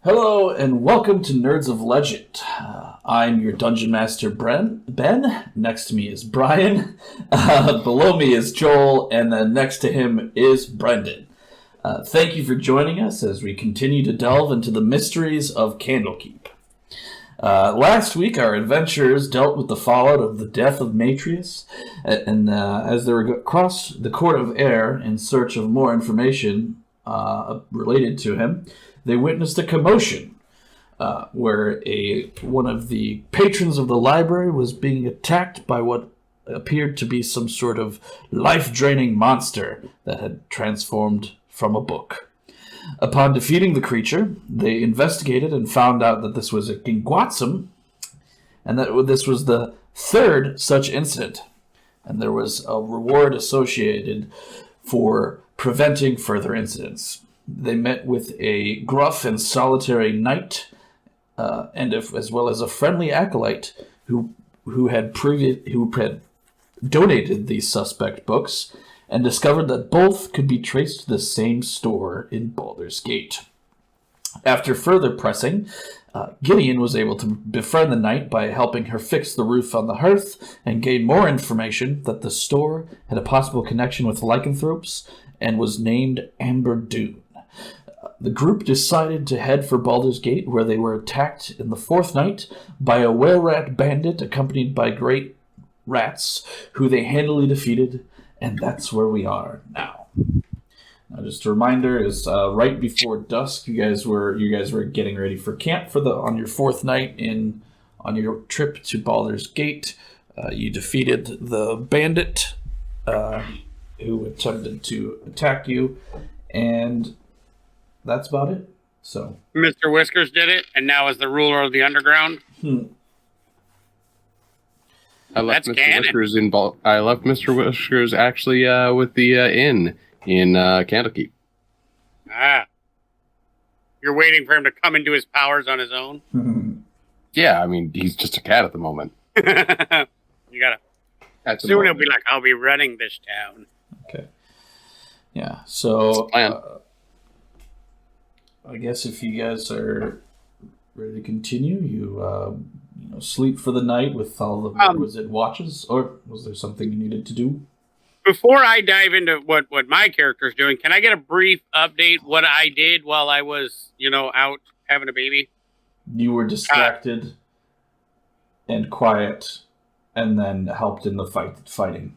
Hello and welcome to Nerds of Legend. I'm your Dungeon Master, Ben. Next to me is Brian. Below me is Joel, and then next to him is Brendan. Thank you for joining us as we continue to delve into the mysteries of Candlekeep. Last week, our adventurers dealt with the fallout of the death of Matrius, and as they were across the Court of Air in search of more information related to him, they witnessed a commotion where one of the patrons of the library was being attacked by what appeared to be some sort of life-draining monster that had transformed from a book. Upon defeating the creature, they investigated and found out that this was a Gingwatsum, and that this was the third such incident, and there was a reward associated for preventing further incidents. They met with a gruff and solitary knight, as well as a friendly acolyte who had donated these suspect books, and discovered that both could be traced to the same store in Baldur's Gate. After further pressing, Gideon was able to befriend the knight by helping her fix the roof on the hearth and gain more information that the store had a possible connection with lycanthropes and was named Amber Dune. The group decided to head for Baldur's Gate, where they were attacked in the fourth night by a were-rat bandit accompanied by great rats, who they handily defeated, and that's where we are now. Now, just a reminder, is right before dusk, you guys were getting ready for camp on your fourth night on your trip to Baldur's Gate. You defeated the bandit who attempted to attack you, and that's about it. So Mr. Whiskers did it, and now is the ruler of the underground. I left Mr. Whiskers actually with the inn in Candlekeep. You're waiting for him to come into his powers on his own? Yeah, I mean, he's just a cat at the moment. You gotta. Soon he'll be like, I'll be running this town. Okay. Yeah, so I guess if you guys are ready to continue, you sleep for the night with all the requisite watches, or was there something you needed to do? Before I dive into what my character's doing, can I get a brief update what I did while I was, out having a baby? You were distracted and quiet, and then helped in the fighting.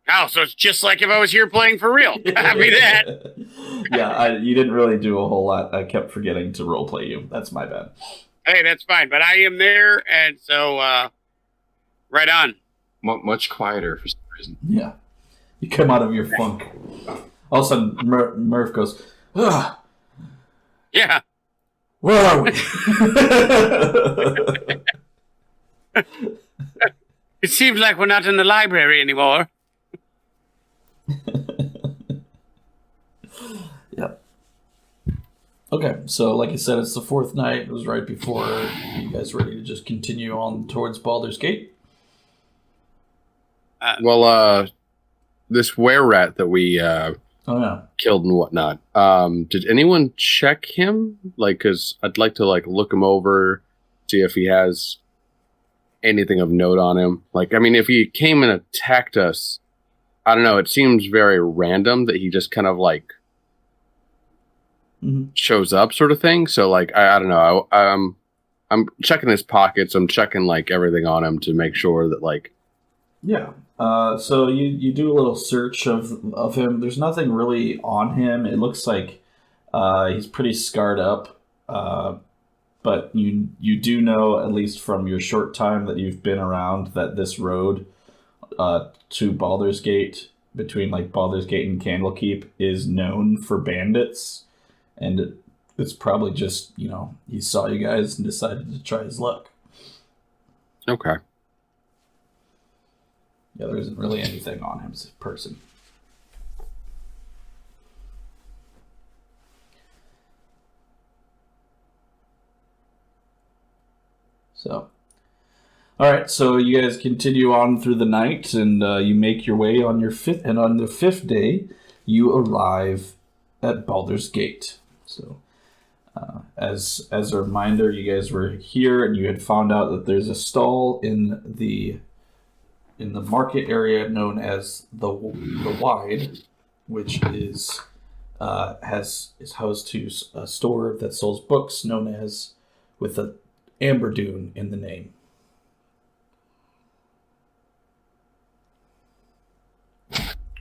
Oh, so it's just like if I was here playing for real. Copy that. Yeah, you didn't really do a whole lot. I kept forgetting to roleplay you. That's my bad. Hey, that's fine. But I am there, and so right on. Much quieter for some reason. Yeah. You come out of your funk. All of a sudden, Murph goes, ugh. Yeah. Where are we? It seems like we're not in the library anymore. Yep. Okay, so like I said, it's the fourth night. It was right before you guys ready to just continue on towards Baldur's Gate. This were-rat that we killed and whatnot, did anyone check him? Because I'd like to look him over, see if he has anything of note on him. If he came and attacked us, I don't know, it seems very random that he just kind of shows up sort of thing. So I don't know. I'm checking his pockets. I'm checking everything on him to make sure that Yeah. So you do a little search of him. There's nothing really on him. It looks like he's pretty scarred up. But you do know, at least from your short time that you've been around, that this road to Baldur's Gate, between Baldur's Gate and Candlekeep, is known for bandits. And it's probably just, he saw you guys and decided to try his luck. Okay. Yeah, there isn't really anything on him as a person. So, all right. So you guys continue on through the night, and you make your way on your fifth. And on the fifth day, you arrive at Baldur's Gate. So, As a reminder, you guys were here and you had found out that there's a stall in the market area known as the Wide, which is housed to a store that sells books known as with the Amber Dune in the name.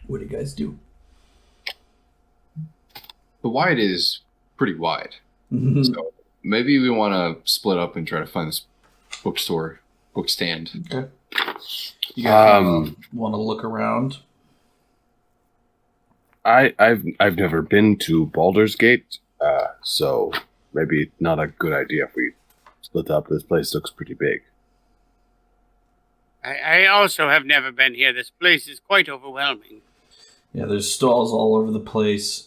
What do you guys do? The Wide is pretty wide. So maybe we want to split up and try to find this book stand. Okay. You guys want to look around? I've never been to Baldur's Gate, so maybe not a good idea if we split up. This place looks pretty big. I also have never been here. This place is quite overwhelming. Yeah, there's stalls all over the place.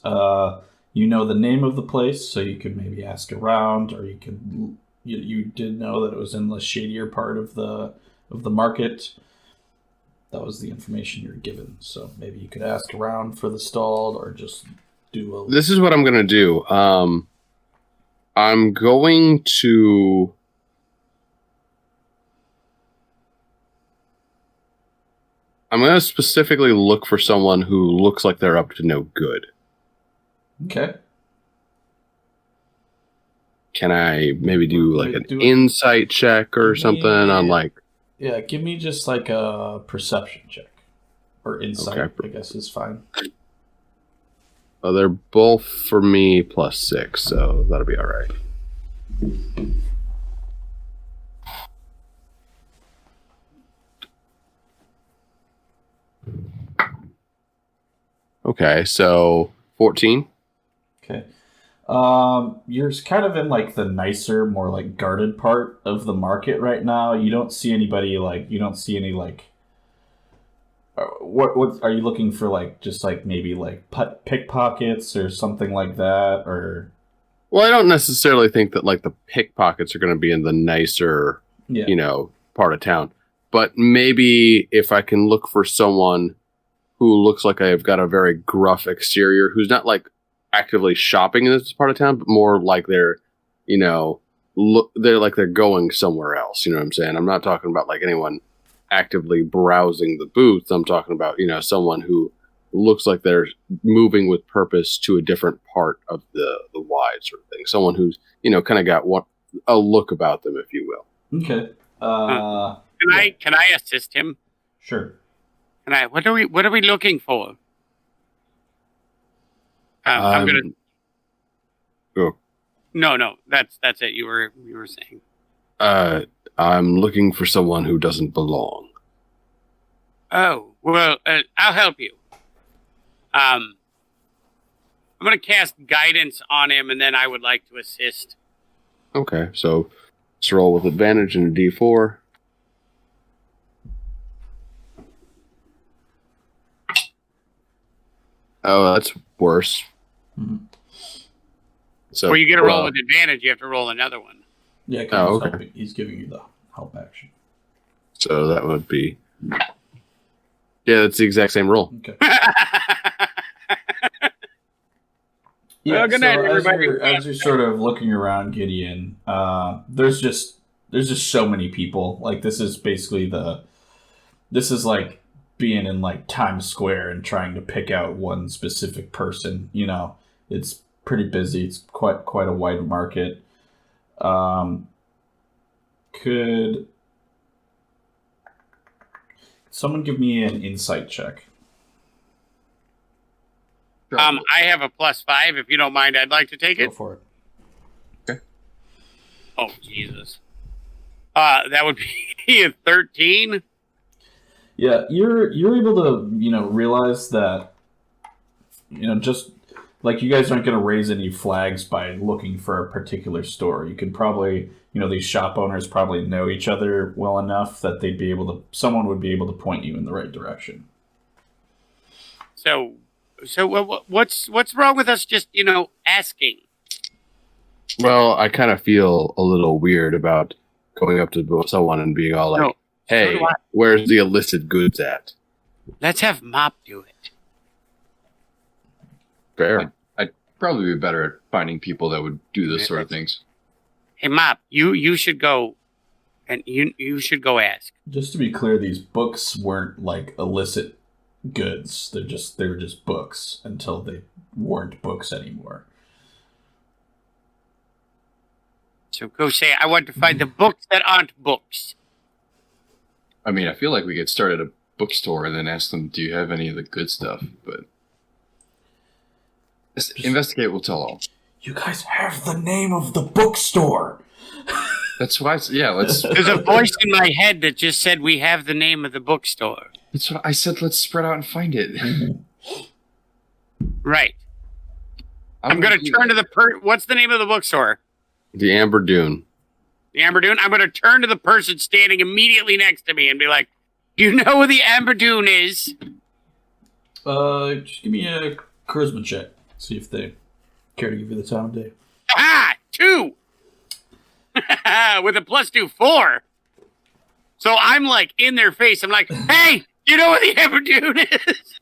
You know the name of the place, so you could maybe ask around, or you could. You did know that it was in the shadier part of the market. That was the information you were given, so maybe you could ask around for the stall, or just do a. This is what I'm gonna do. I'm going to. I'm going to specifically look for someone who looks like they're up to no good. Okay. Can I maybe do like an insight check or something on like... Yeah, give me just like a perception check. Or insight, okay. I guess is fine. Oh, they're both for me +6, so that'll be all right. Okay, so 14. Okay. You're kind of in like the nicer, more like guarded part of the market right now. You don't see anybody what are you looking for, like just like maybe like pickpockets or something like that, or? Well, I don't necessarily think that like the pickpockets are going to be in the nicer, part of town. But maybe if I can look for someone who looks like I've got a very gruff exterior, who's not like actively shopping in this part of town, but more like they're, they're going somewhere else. You know what I'm saying? I'm not talking about like anyone actively browsing the booth. I'm talking about, someone who looks like they're moving with purpose to a different part of the Wide sort of thing. Someone who's, kind of got a look about them, if you will. Okay. Can I assist him? Sure. What are we looking for? I'm gonna. Oh. No, that's it. You were saying. I'm looking for someone who doesn't belong. Oh well, I'll help you. I'm gonna cast guidance on him, and then I would like to assist. Okay, so let's roll with advantage in a D4. Oh, that's worse. Mm-hmm. So, well, you get a roll with advantage. You have to roll another one. Yeah, okay. He's giving you the help action. So that would be... Yeah, that's the exact same roll. Okay. Yeah, good night, everybody. As you're sort of looking around, Gideon, there's just so many people. Like, this is basically this is like being in like Times Square and trying to pick out one specific person. It's pretty busy. It's quite a wide market. Could someone give me an insight check? I have a +5. If you don't mind, I'd like to take it. Go for it. Okay. Oh, Jesus. That would be a 13. Yeah, you're able to, realize that, just like you guys aren't going to raise any flags by looking for a particular store. You could probably, these shop owners probably know each other well enough that someone would be able to point you in the right direction. So what's wrong with us just, asking? Well, I kind of feel a little weird about going up to someone and being all like, hey, where's the illicit goods at? Let's have Mop do it. Fair. probably be better at finding people that would do this sort of things. Hey, Mop, you should go, and you should go ask. Just to be clear, these books weren't like illicit goods. They were just books until they weren't books anymore. So go say, I want to find the books that aren't books. I mean, I feel like we could start at a bookstore and then ask them, do you have any of the good stuff? But investigate will tell all. You guys have the name of the bookstore. That's what let's... There's a voice in my head that just said we have the name of the bookstore. That's what I said, let's spread out and find it. Right. I'm going to turn to the what's the name of the bookstore? The Amber Dune. The Amber Dune? I'm going to turn to the person standing immediately next to me and be like, do you know who the Amber Dune is? Just give me a charisma check. See if they care to give you the time of day. Ah, 2! With a +2, 4. So I'm like in their face. I'm like, hey, you know what the Amber Dune is?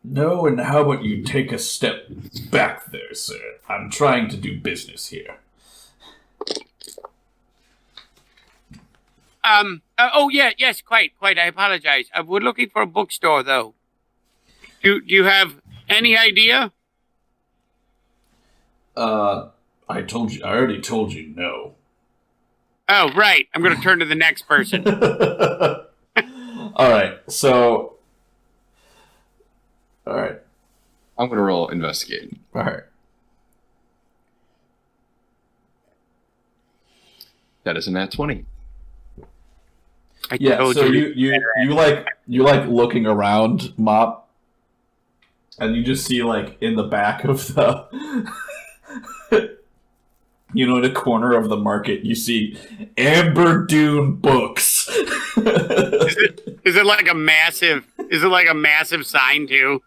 No, and how about you take a step back there, sir? I'm trying to do business here. Yes, quite. I apologize. We're looking for a bookstore, though. Do you have any idea? I already told you no. Oh, right. I'm going to turn to the next person. All right. I'm going to roll investigate. All right. That is a nat 20. Yeah, so you like looking around, Mop, and you just see like in the back of the in a corner of the market you see Amber Dune books. Is it like a massive sign too?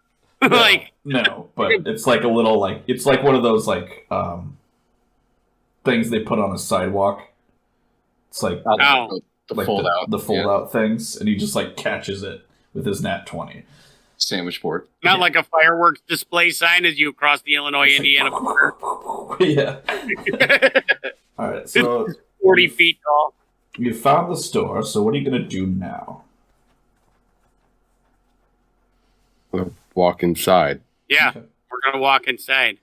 No, but it's like a little it's like one of those things they put on a sidewalk. It's like the fold out. The fold out things, and he just catches it with his nat 20. Sandwich board. Not like a fireworks display sign as you cross the Illinois-Indiana border. Yeah. All right, so 40 feet tall. You found the store, so what are you going to do now? Walk inside. Yeah, Okay. We're going to walk inside.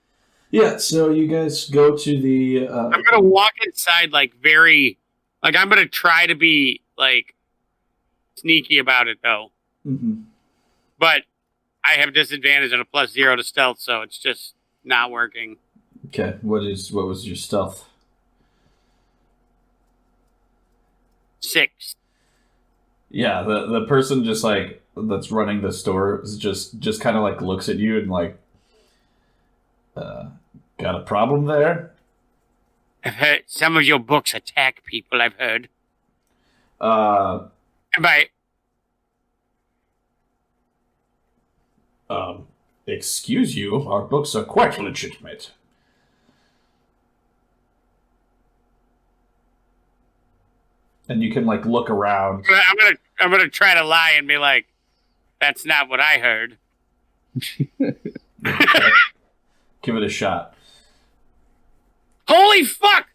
Yeah, so you guys go to the... I'm going to walk inside I'm going to try to be, sneaky about it, though. Mm-hmm. But I have disadvantage on a +0 to stealth, so it's just not working. Okay, what was your stealth? 6. Yeah, the person just that's running the store is just kind of looks at you and got a problem there? I've heard some of your books attack people, I've heard. And by... excuse you, our books are quite legitimate. And you can look around. I'm gonna try to lie and be like, that's not what I heard. Okay. Give it a shot. Holy fuck!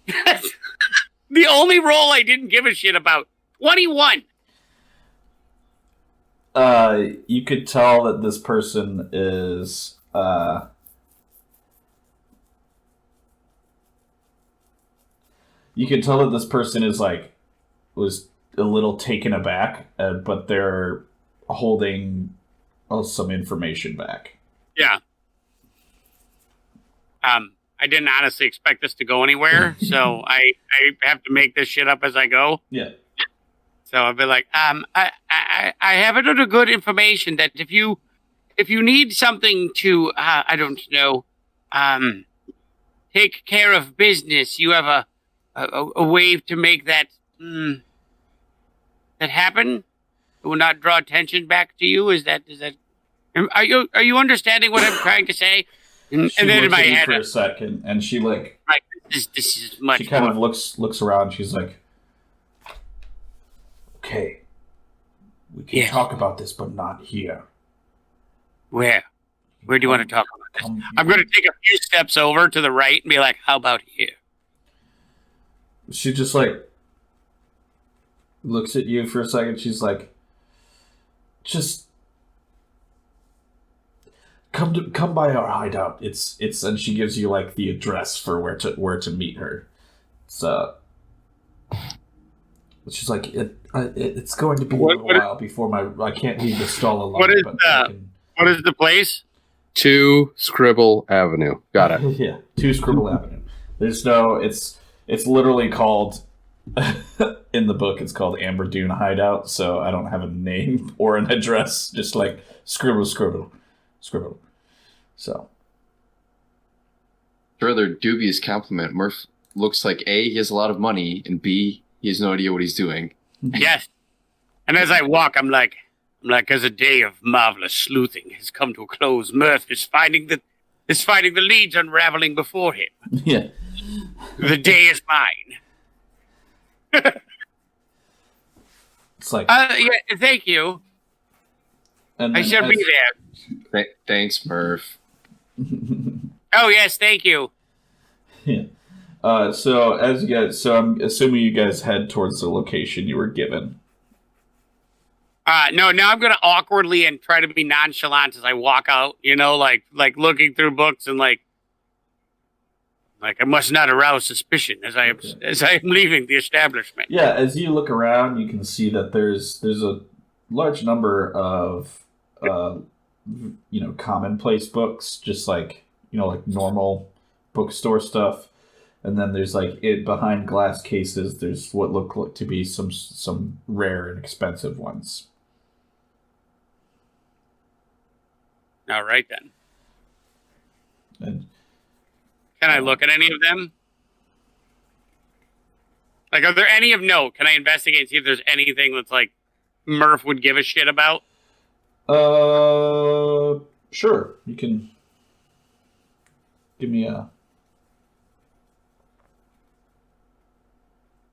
The only roll I didn't give a shit about. 21. You could tell that this person is you can tell that this person is was a little taken aback, but they're holding some information back. Yeah. I didn't honestly expect this to go anywhere, so I have to make this shit up as I go. Yeah. So I'll be like, I have a little good information that if you need something to, I don't know, take care of business, you have a way to make that happen. It will not draw attention back to you. Is that? Are you understanding what I'm trying to say? And then in my head, for a second, and she right, this is much. She kind of looks around. She's like, "Okay, we can talk about this, but not here. Where? You Where do you want to talk about this? I'm going to take a few steps over to the right and be like, how about here? She just like looks at you for a second. She's like, just come by our hideout. It's and she gives you like the address for where to meet her. So she's like, it's going to be a while before I can't leave the stall alone. What is the place? 2 Scribble Avenue. Got it. Yeah, 2 Scribble Avenue. There's no. It's literally called in the book. It's called Amber Dune Hideout. So I don't have a name or an address. Just like scribble. So. Further dubious compliment. Murph looks like A, he has a lot of money, and B, he has no idea what he's doing. Yes. And as I walk, I'm like, as a day of marvelous sleuthing has come to a close, Murph is finding the leads unraveling before him. Yeah. The day is mine. It's like, yeah, thank you. I shall be there. Thanks, Murph. Oh yes, thank you. Yeah. So I'm assuming you guys head towards the location you were given. No, now I'm going to awkwardly and try to be nonchalant as I walk out, like looking through books and like I must not arouse suspicion as I am leaving the establishment. Yeah, as you look around, you can see that there's a large number of commonplace books, just like normal bookstore stuff. And then there's behind glass cases, there's what look like to be some rare and expensive ones. All right then. And can I look at any of them? Like, are there any of note? Can I investigate and see if there's anything that's like Murph would give a shit about? Sure. You can give me a.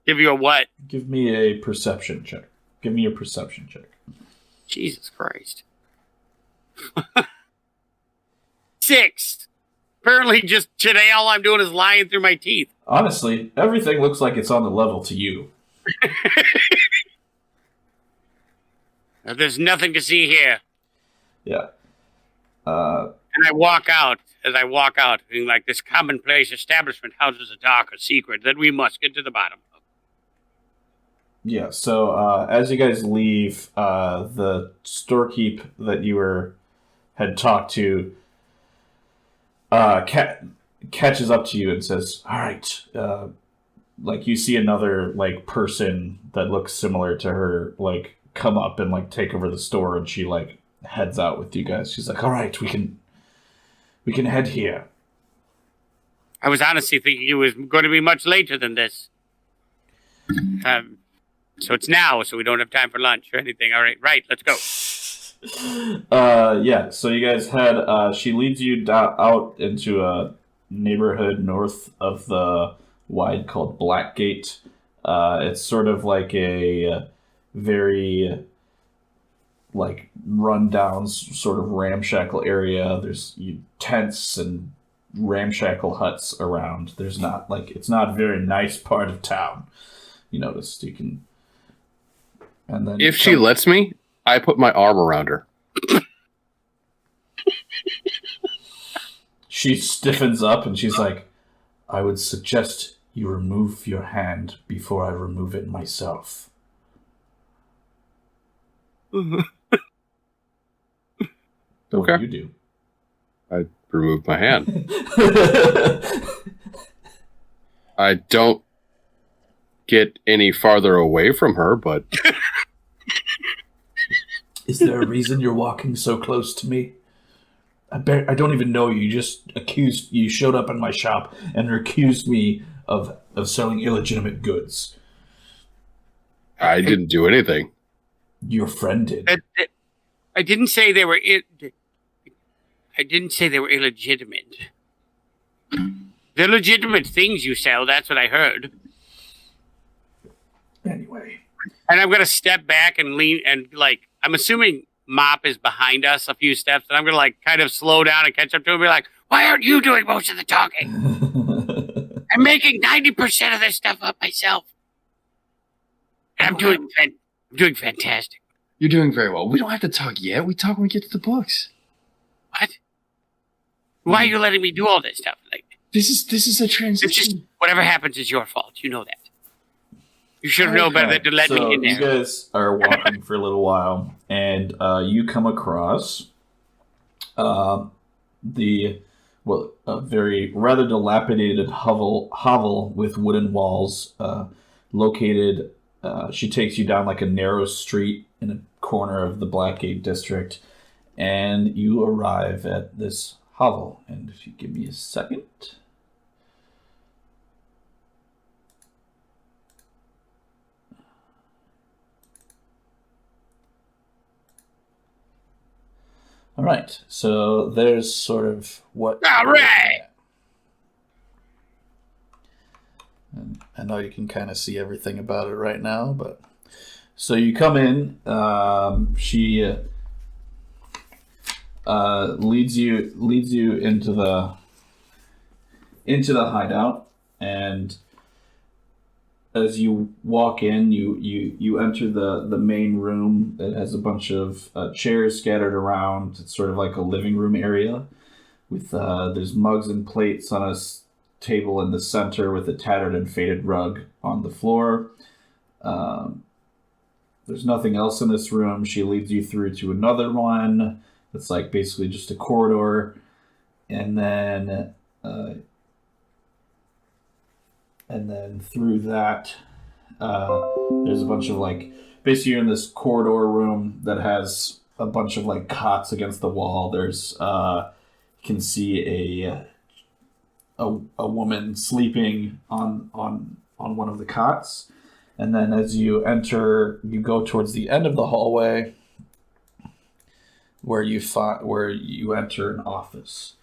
Give you a what? Give me a perception check. Give me a perception check. Jesus Christ. 6. Apparently just today all I'm doing is lying through my teeth. Honestly, everything looks like it's on the level to you. There's nothing to see here. Yeah. And I walk out. As I walk out, being like, this commonplace establishment houses a darker secret that we must get to the bottom of. Yeah, so as you guys leave, the storekeep that you had talked to catches up to you and says, all right, you see another person that looks similar to her come up and take over the store, and she heads out with you guys. She's like, all right, we can head here. I was honestly thinking it was going to be much later than this. So it's now, so we don't have time for lunch or anything. All right, let's go. Yeah, so you guys head, she leads you out into a neighborhood north of the wide called Blackgate. It's sort of like a very run-down sort of ramshackle area. There's tents and ramshackle huts around. There's not it's not a very nice part of town. You noticed. You can, and then if she lets me, I put my arm around her. She stiffens up and she's like, I would suggest you remove your hand before I remove it myself. What do you do? I remove my hand. I don't get any farther away from her, but... Is there a reason you're walking so close to me? I don't even know you. You just you showed up in my shop and accused me of selling illegitimate goods. I didn't do anything. Your friend did. I didn't say they were... I didn't say they were illegitimate. They're legitimate things you sell, that's what I heard. Anyway. And I'm going to step back and lean, and I'm assuming Mop is behind us a few steps, and I'm going to like kind of slow down and catch up to him and be like, why aren't you doing most of the talking? I'm making 90% of this stuff up myself. And I'm doing fantastic. You're doing very well. We don't have to talk yet. We talk when we get to the books. What? Why are you letting me do all this stuff? Like, this is a transition. it's just, whatever happens is your fault. You know that. You should have known better than to let me in there. You guys are walking for a little while, and you come across a very rather dilapidated hovel with wooden walls located. She takes you down like a narrow street in a corner of the Blackgate district, and you arrive at this hovel. And if you give me a second. All right, so there's sort of what... All right! And I know you can kind of see everything about it right now, but... So you come in, she leads you into the hideout, and as you walk in, you enter the main room that has a bunch of chairs scattered around. It's sort of like a living room area with there's mugs and plates on a table in the center with a tattered and faded rug on the floor. There's nothing else in this room. She leads you through to another one that's like basically just a corridor, and then through that, there's a bunch of like, basically you're in this corridor room that has a bunch of like cots against the wall. There's, you can see a woman sleeping on one of the cots. And then as you enter, you go towards the end of the hallway where you enter an office.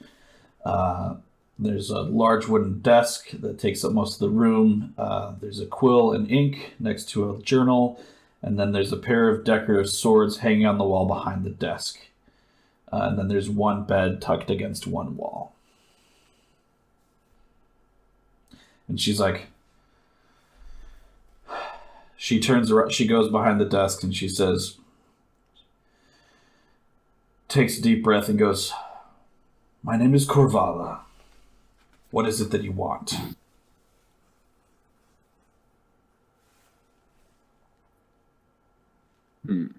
There's a large wooden desk that takes up most of the room. There's a quill and ink next to a journal. And then there's a pair of decorative swords hanging on the wall behind the desk. And then there's one bed tucked against one wall. And she's like... She turns around, she goes behind the desk and she says... Takes a deep breath and goes, "My name is Corvala. What is it that you want?" We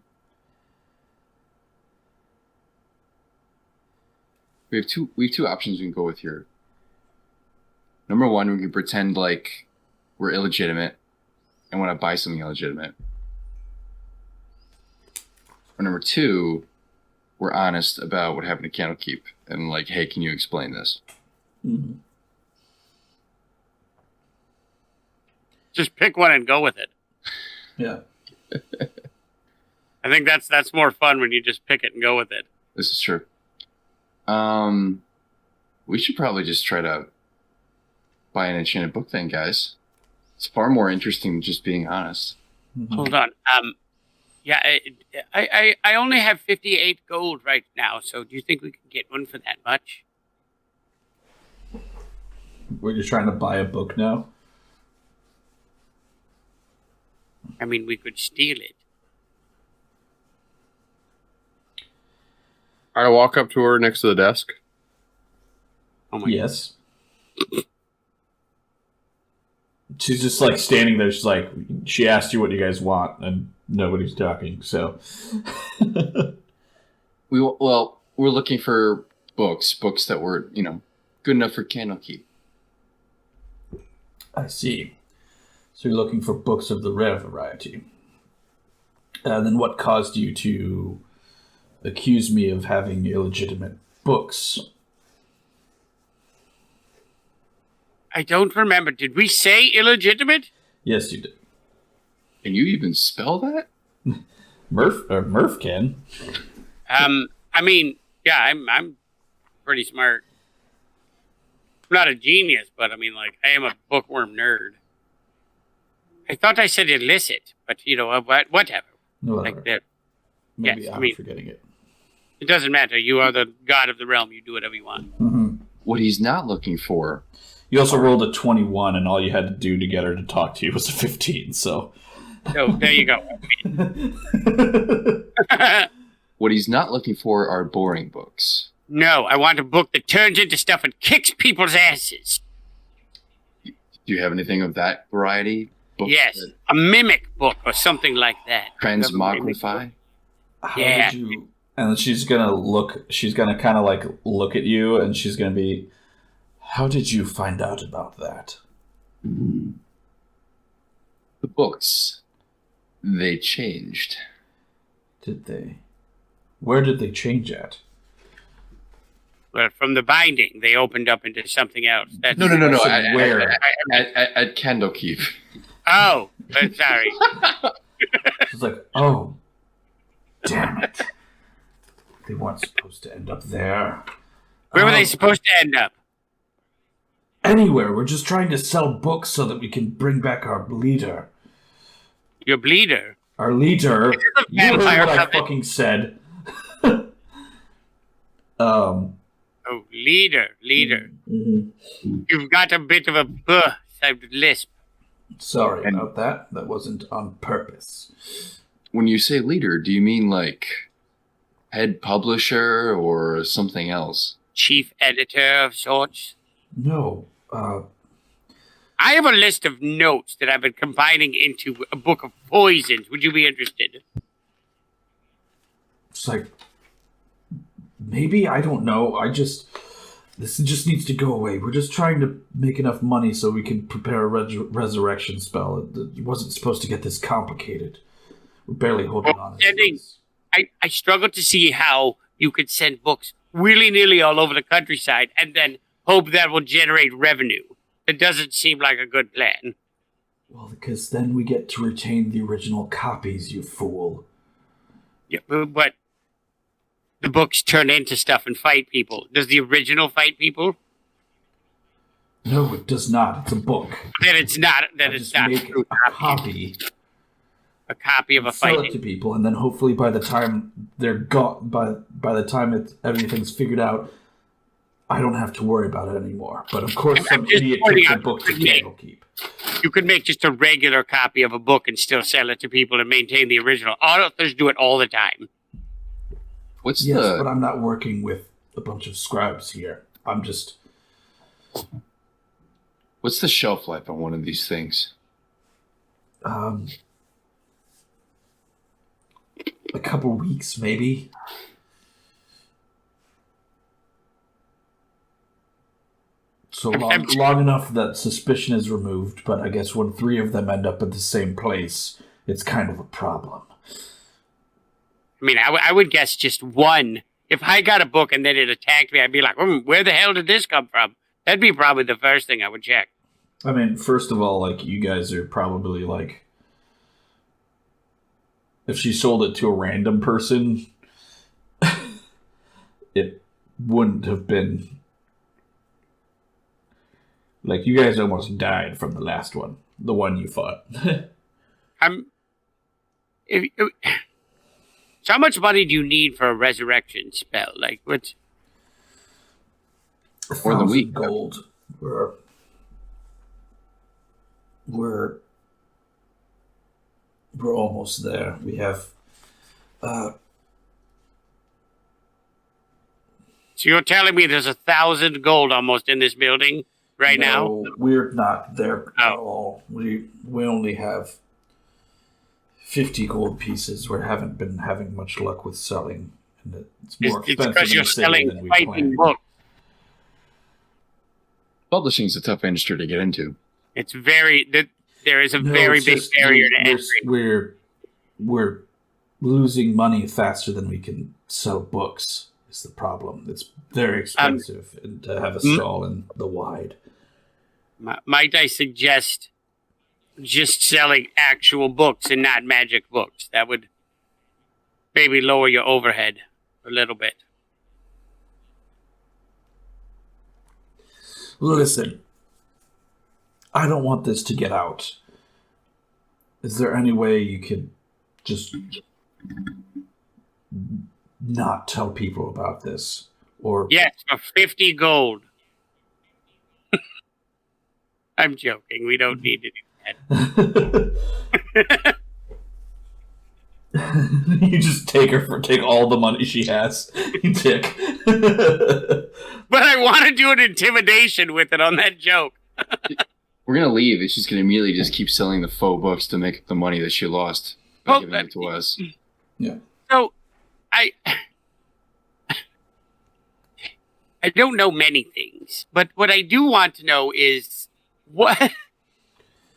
have two options we can go with here. Number one, we can pretend like we're illegitimate and want to buy something illegitimate. Or number two, we're honest about what happened to Candlekeep and like, hey, can you explain this? Mm-hmm. Just pick one and go with it. Yeah. I think that's more fun when you just pick it and go with it. This is true. We should probably just try to buy an enchanted book then, guys. It's far more interesting than just being honest. Mm-hmm. Hold on. Yeah, I only have 58 gold right now, so do you think we can get one for that much? We're just trying to buy a book now? I mean, we could steal it. I walk up to her next to the desk. Oh my Yes. She's just like standing there. She's like, she asked you what you guys want, and nobody's talking. So, we're looking for books that were, good enough for Candlekeep. I see. So you're looking for books of the rare variety. Then what caused you to accuse me of having illegitimate books? I don't remember. Did we say illegitimate? Yes, you did. Can you even spell that? Murph can. I mean, yeah, I'm pretty smart. I'm not a genius, but I mean, like, I am a bookworm nerd. I thought I said illicit, but whatever. Whatever. Like that. Maybe Yes, I'm forgetting it. It doesn't matter. You are the god of the realm. You do whatever you want. Mm-hmm. What he's not looking for. You also rolled a 21, and all you had to do to get her to talk to you was a 15, so... Oh, there you go. What he's not looking for are boring books. No, I want a book that turns into stuff and kicks people's asses. Do you have anything of that variety? Books Yes, a mimic book or something like that. Transmogrify? Yeah. And she's gonna kind of like look at you, and she's gonna be, how did you find out about that? The books, they changed. Did they? Where did they change at? Well, from the binding, they opened up into something else. That's No. Where? At Candlekeep. Oh, sorry. She's like, oh, damn it. They weren't supposed to end up there. Where were they supposed to end up? Anywhere. We're just trying to sell books so that we can bring back our leader. Your bleeder. Our leader. You heard vampire what I puppet. fucking said. Oh, leader. Mm-hmm. You've got a bit of a lisp. Sorry about that. That wasn't on purpose. When you say leader, do you mean like head publisher or something else? Chief editor of sorts. No. I have a list of notes that I've been combining into a book of poisons. Would you be interested? It's like, maybe, I don't know. This just needs to go away. We're just trying to make enough money so we can prepare a resurrection spell. It wasn't supposed to get this complicated. We're barely holding on. I struggle to see how you could send books willy-nilly all over the countryside and then hope that will generate revenue. It doesn't seem like a good plan. Well, because then we get to retain the original copies, you fool. Yeah, but the books turn into stuff and fight people. Does the original fight people? No, it does not. It's a book. Then it's not. Then I it's just not make true. a copy. A copy of a Sell fighting. it to people, and then hopefully by the time they're gone, by the time everything's figured out, I don't have to worry about it anymore. But of course, some idiot took the book to Candlekeep. You could make just a regular copy of a book and still sell it to people and maintain the original. Authors do it all the time. What's but I'm not working with a bunch of scribes here. I'm just... What's the shelf life on one of these things? A couple weeks, maybe. So long enough that suspicion is removed, but I guess when 3 of them end up at the same place, it's kind of a problem. I mean, I would guess just one. If I got a book and then it attacked me, I'd be like, where the hell did this come from? That'd be probably the first thing I would check. I mean, first of all, like, you guys are probably like... If she sold it to a random person, it wouldn't have been... Like, you guys almost died from the last one. The one you fought. So how much money do you need for a resurrection spell? Like, what's... 1,000 gold. We're almost there. We have... So you're telling me there's 1,000 gold almost in this building now? No, we're not there at all. We only have 50 gold pieces. We haven't been having much luck with selling. And it's more expensive because you're selling fighting books. Publishing is a tough industry to get into. It's there is a very big barrier to entry. We're losing money faster than we can sell books is the problem. It's very expensive to have a stall in the wide. Might I suggest just selling actual books and not magic books? That would maybe lower your overhead a little bit. Listen, I don't want this to get out. Is there any way you could just not tell people about this. Or yes, for 50 gold. I'm joking. We don't need to do that. You just take all the money she has. You dick. But I want to do an intimidation with it on that joke. We're gonna leave. It's just gonna immediately just keep selling the faux books to make up the money that she lost by giving it to us. Yeah. So, I don't know many things, but what I do want to know is why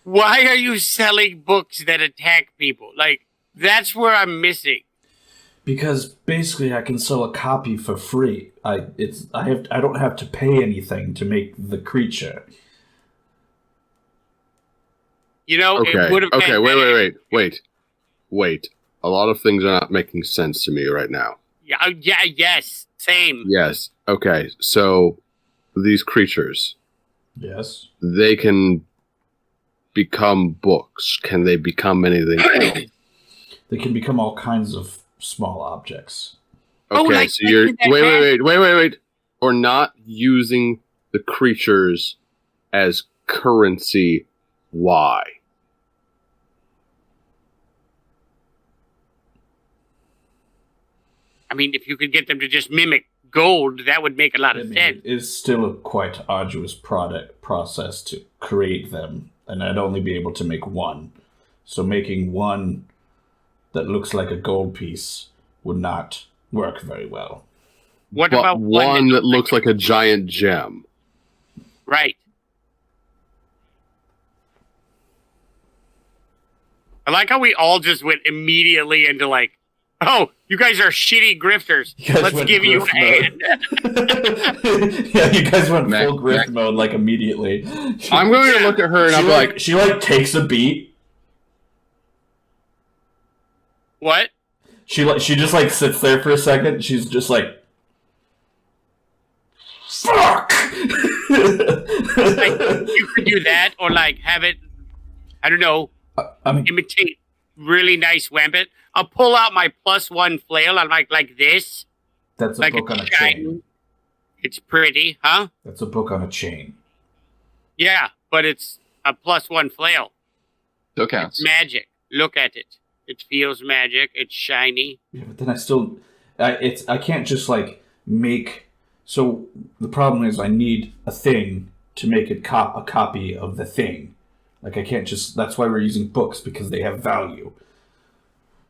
are you selling books that attack people? Like, that's where I'm missing. Because basically, I can sell a copy for free. I don't have to pay anything to make the creature. You know, Okay. it would have Okay. Wait. A lot of things are not making sense to me right now. Yeah. Yes. Same. Yes. Okay. So these creatures, Yes. they can become books. Can they become anything else? They can become all kinds of small objects. Okay, like so you're that wait. Or not using the creatures as currency. Why? I mean, if you could get them to just mimic gold, that would make a lot of sense. It is still a quite arduous process to create them, and I'd only be able to make one. So making one that looks like a gold piece would not work very well. What But about one that looks like a giant gem? Right. I like how we all just went immediately into like, oh, you guys are shitty grifters. Let's give you a hand. Yeah, you guys went full grift mode like immediately. I'm going to look at her and I'm like, she takes a beat. What? She just like sits there for a second. She's just like, fuck. Like, you could do that, or like have it, I don't know, imitate really nice Wambit. I'll pull out my +1 flail. I'm like this. That's a like book on a chain. It's pretty, huh? That's a book on a chain. Yeah, but it's a +1 flail. Still counts. It's magic. Look at it. It feels magic. It's shiny. Yeah, but then I can't just like make. So the problem is I need a thing to make it a copy of the thing. Like I can't just. That's why we're using books, because they have value.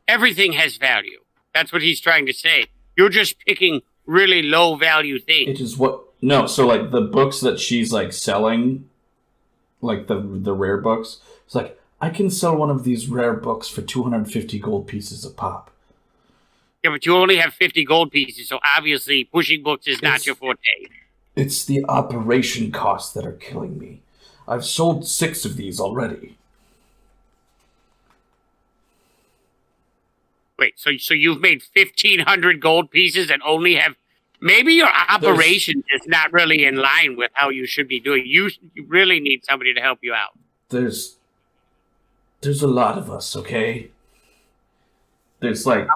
Everything has value. That's what he's trying to say. You're just picking really low value things. It is what. No, so like the books that she's like selling, like the rare books. It's like, I can sell one of these rare books for 250 gold pieces a pop. Yeah, but you only have 50 gold pieces, so obviously pushing books is not your forte. It's the operation costs that are killing me. I've sold 6 of these already. Wait, so you've made 1,500 gold pieces and only have... Maybe your operation is not really in line with how you should be doing. You really need somebody to help you out. There's a lot of us, okay? There's like...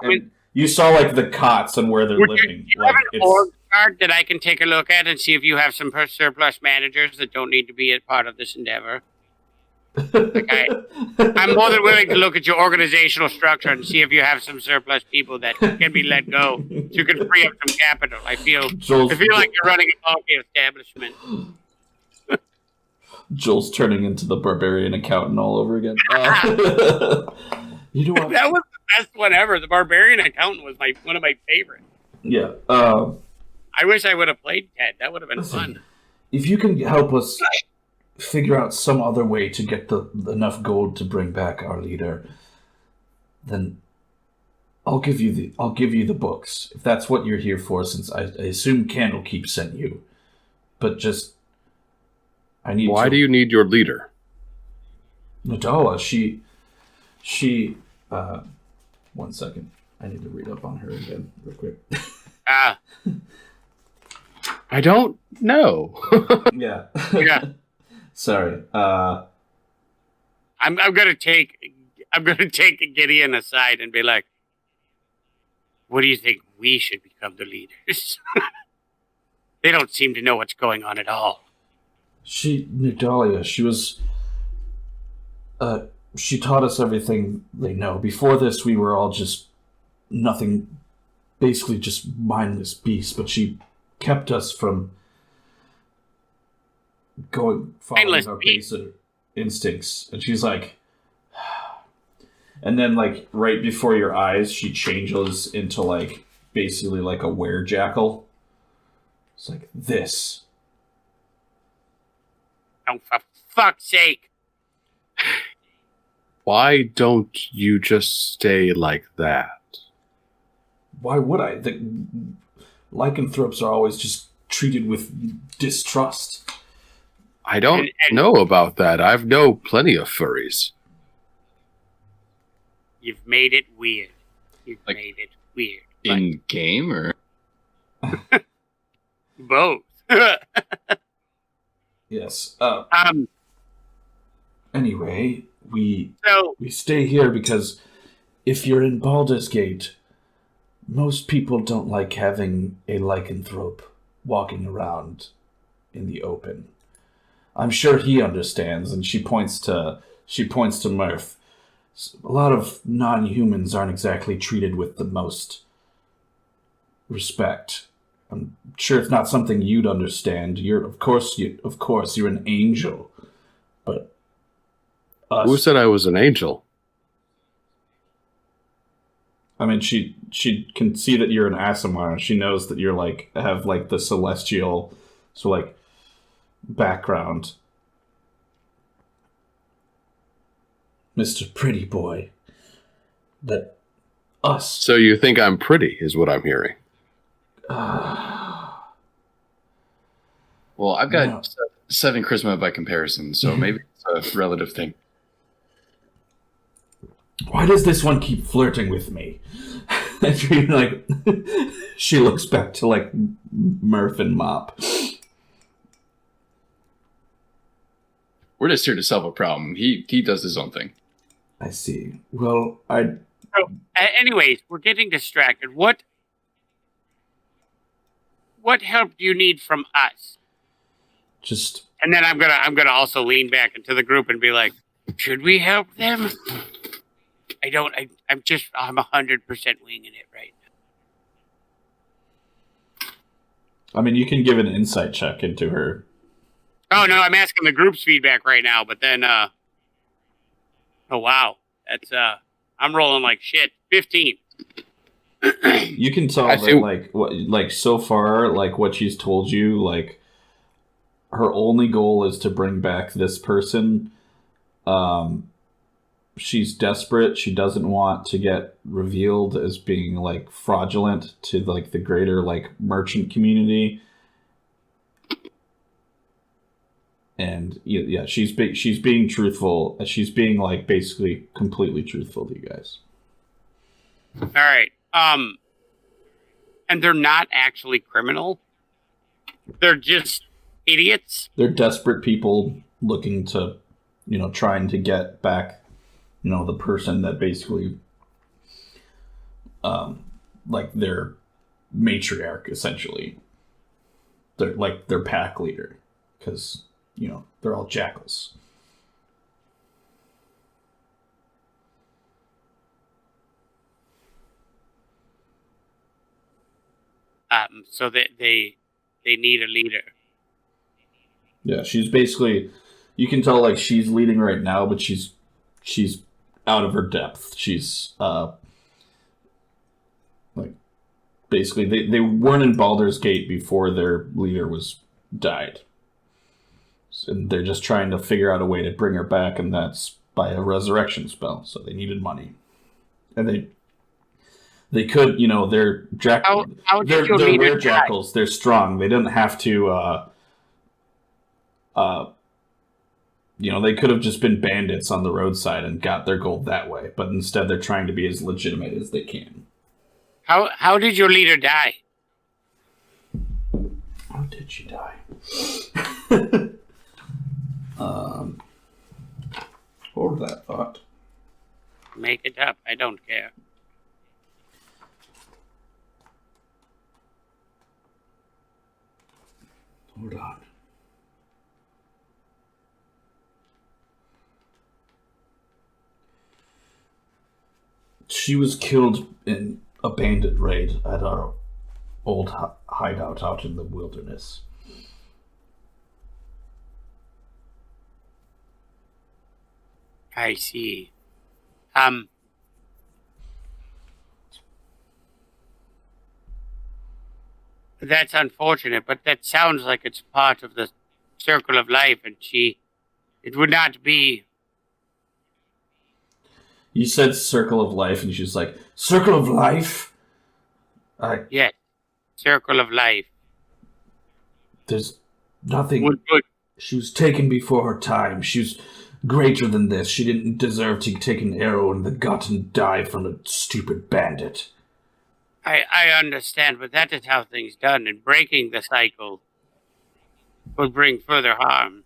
you saw like the cots and where they're living. Do you have an org chart that I can take a look at and see if you have some surplus managers that don't need to be a part of this endeavor? Like I'm more than willing to look at your organizational structure and see if you have some surplus people that can be let go, so you can free up some capital. I feel like you're running a healthy establishment. Joel's turning into the barbarian accountant all over again. You know what? That was the best one ever. The barbarian accountant was one of my favorites. Yeah. I wish I would have played Ted. That would have been fun. If you can help us figure out some other way to get enough gold to bring back our leader, then I'll give you the books, if that's what you're here for, since I assume Candlekeep sent you. But just Why do you need your leader? Nadala, she 1 second. I need to read up on her again real quick. I don't know. Yeah. Sorry. I'm gonna take Gideon aside and be like, What do you think? We should become the leaders. They don't seem to know what's going on at all. Nigdalia, she taught us everything they know. Before this, we were all just nothing, basically just mindless beasts, but she kept us from following our basic instincts. And she's like, and then like right before your eyes, she changes into like basically like a werejackal. It's like this. Oh, for fuck's sake. Why don't you just stay like that? Why would I? The lycanthropes are always just treated with distrust. I don't know about that. I've known plenty of furries. You've made it weird. Made it weird. In game or? Both. Yes. Anyway, we stay here because if you're in Baldur's Gate, most people don't like having a lycanthrope walking around in the open. I'm sure he understands, and she points to Murph. A lot of non-humans aren't exactly treated with the most respect. I'm sure it's not something you'd understand. Of course, you're an angel, but us, who said I was an angel? I mean, she can see that you're an Aasimar. She knows that you're like have like the celestial, so like background. Mr. Pretty Boy. That us. So you think I'm pretty, is what I'm hearing. Well, I've got 7 charisma by comparison, so maybe it's a relative thing. Why does this one keep flirting with me? And she, like, she looks back to like Murph and Mop. We're just here to solve a problem. He does his own thing. I see. Well, So, anyways, we're getting distracted. What help do you need from us? Just. And then I'm gonna also lean back into the group and be like, should we help them? I'm 100% winging it right now. I mean, you can give an insight check into her. Oh no, I'm asking the group's feedback right now, but then oh wow. That's I'm rolling like shit. 15. You can tell that so far, like what she's told you, like her only goal is to bring back this person. She's desperate. She doesn't want to get revealed as being like fraudulent to like the greater like merchant community. And yeah, she's being truthful. She's being like basically completely truthful to you guys. All right. And they're not actually criminal. They're just idiots. They're desperate people looking to, trying to get back, the person that basically, like their matriarch essentially. They're like their pack leader, because they're all jackals. So they need a leader. Yeah, she's basically, you can tell like she's leading right now, but she's out of her depth. She's like basically they weren't in Baldur's Gate before their leader died. And they're just trying to figure out a way to bring her back, and that's by a resurrection spell. So they needed money, and they could, they're they're rare jackals. They're strong. They didn't have to. They could have just been bandits on the roadside and got their gold that way. But instead, they're trying to be as legitimate as they can. How did your leader die? How did she die? Hold that thought. Make it up. I don't care. Hold on. She was killed in a bandit raid at our old hideout out in the wilderness. I see. That's unfortunate, but that sounds like it's part of the circle of life, and it would not be. You said circle of life, and she's like, circle of life? Yes, circle of life. There's nothing. Would. She was taken before her time. She was greater than this. She didn't deserve to take an arrow in the gut and die from a stupid bandit. I understand, but that is how things done, and breaking the cycle would bring further harm.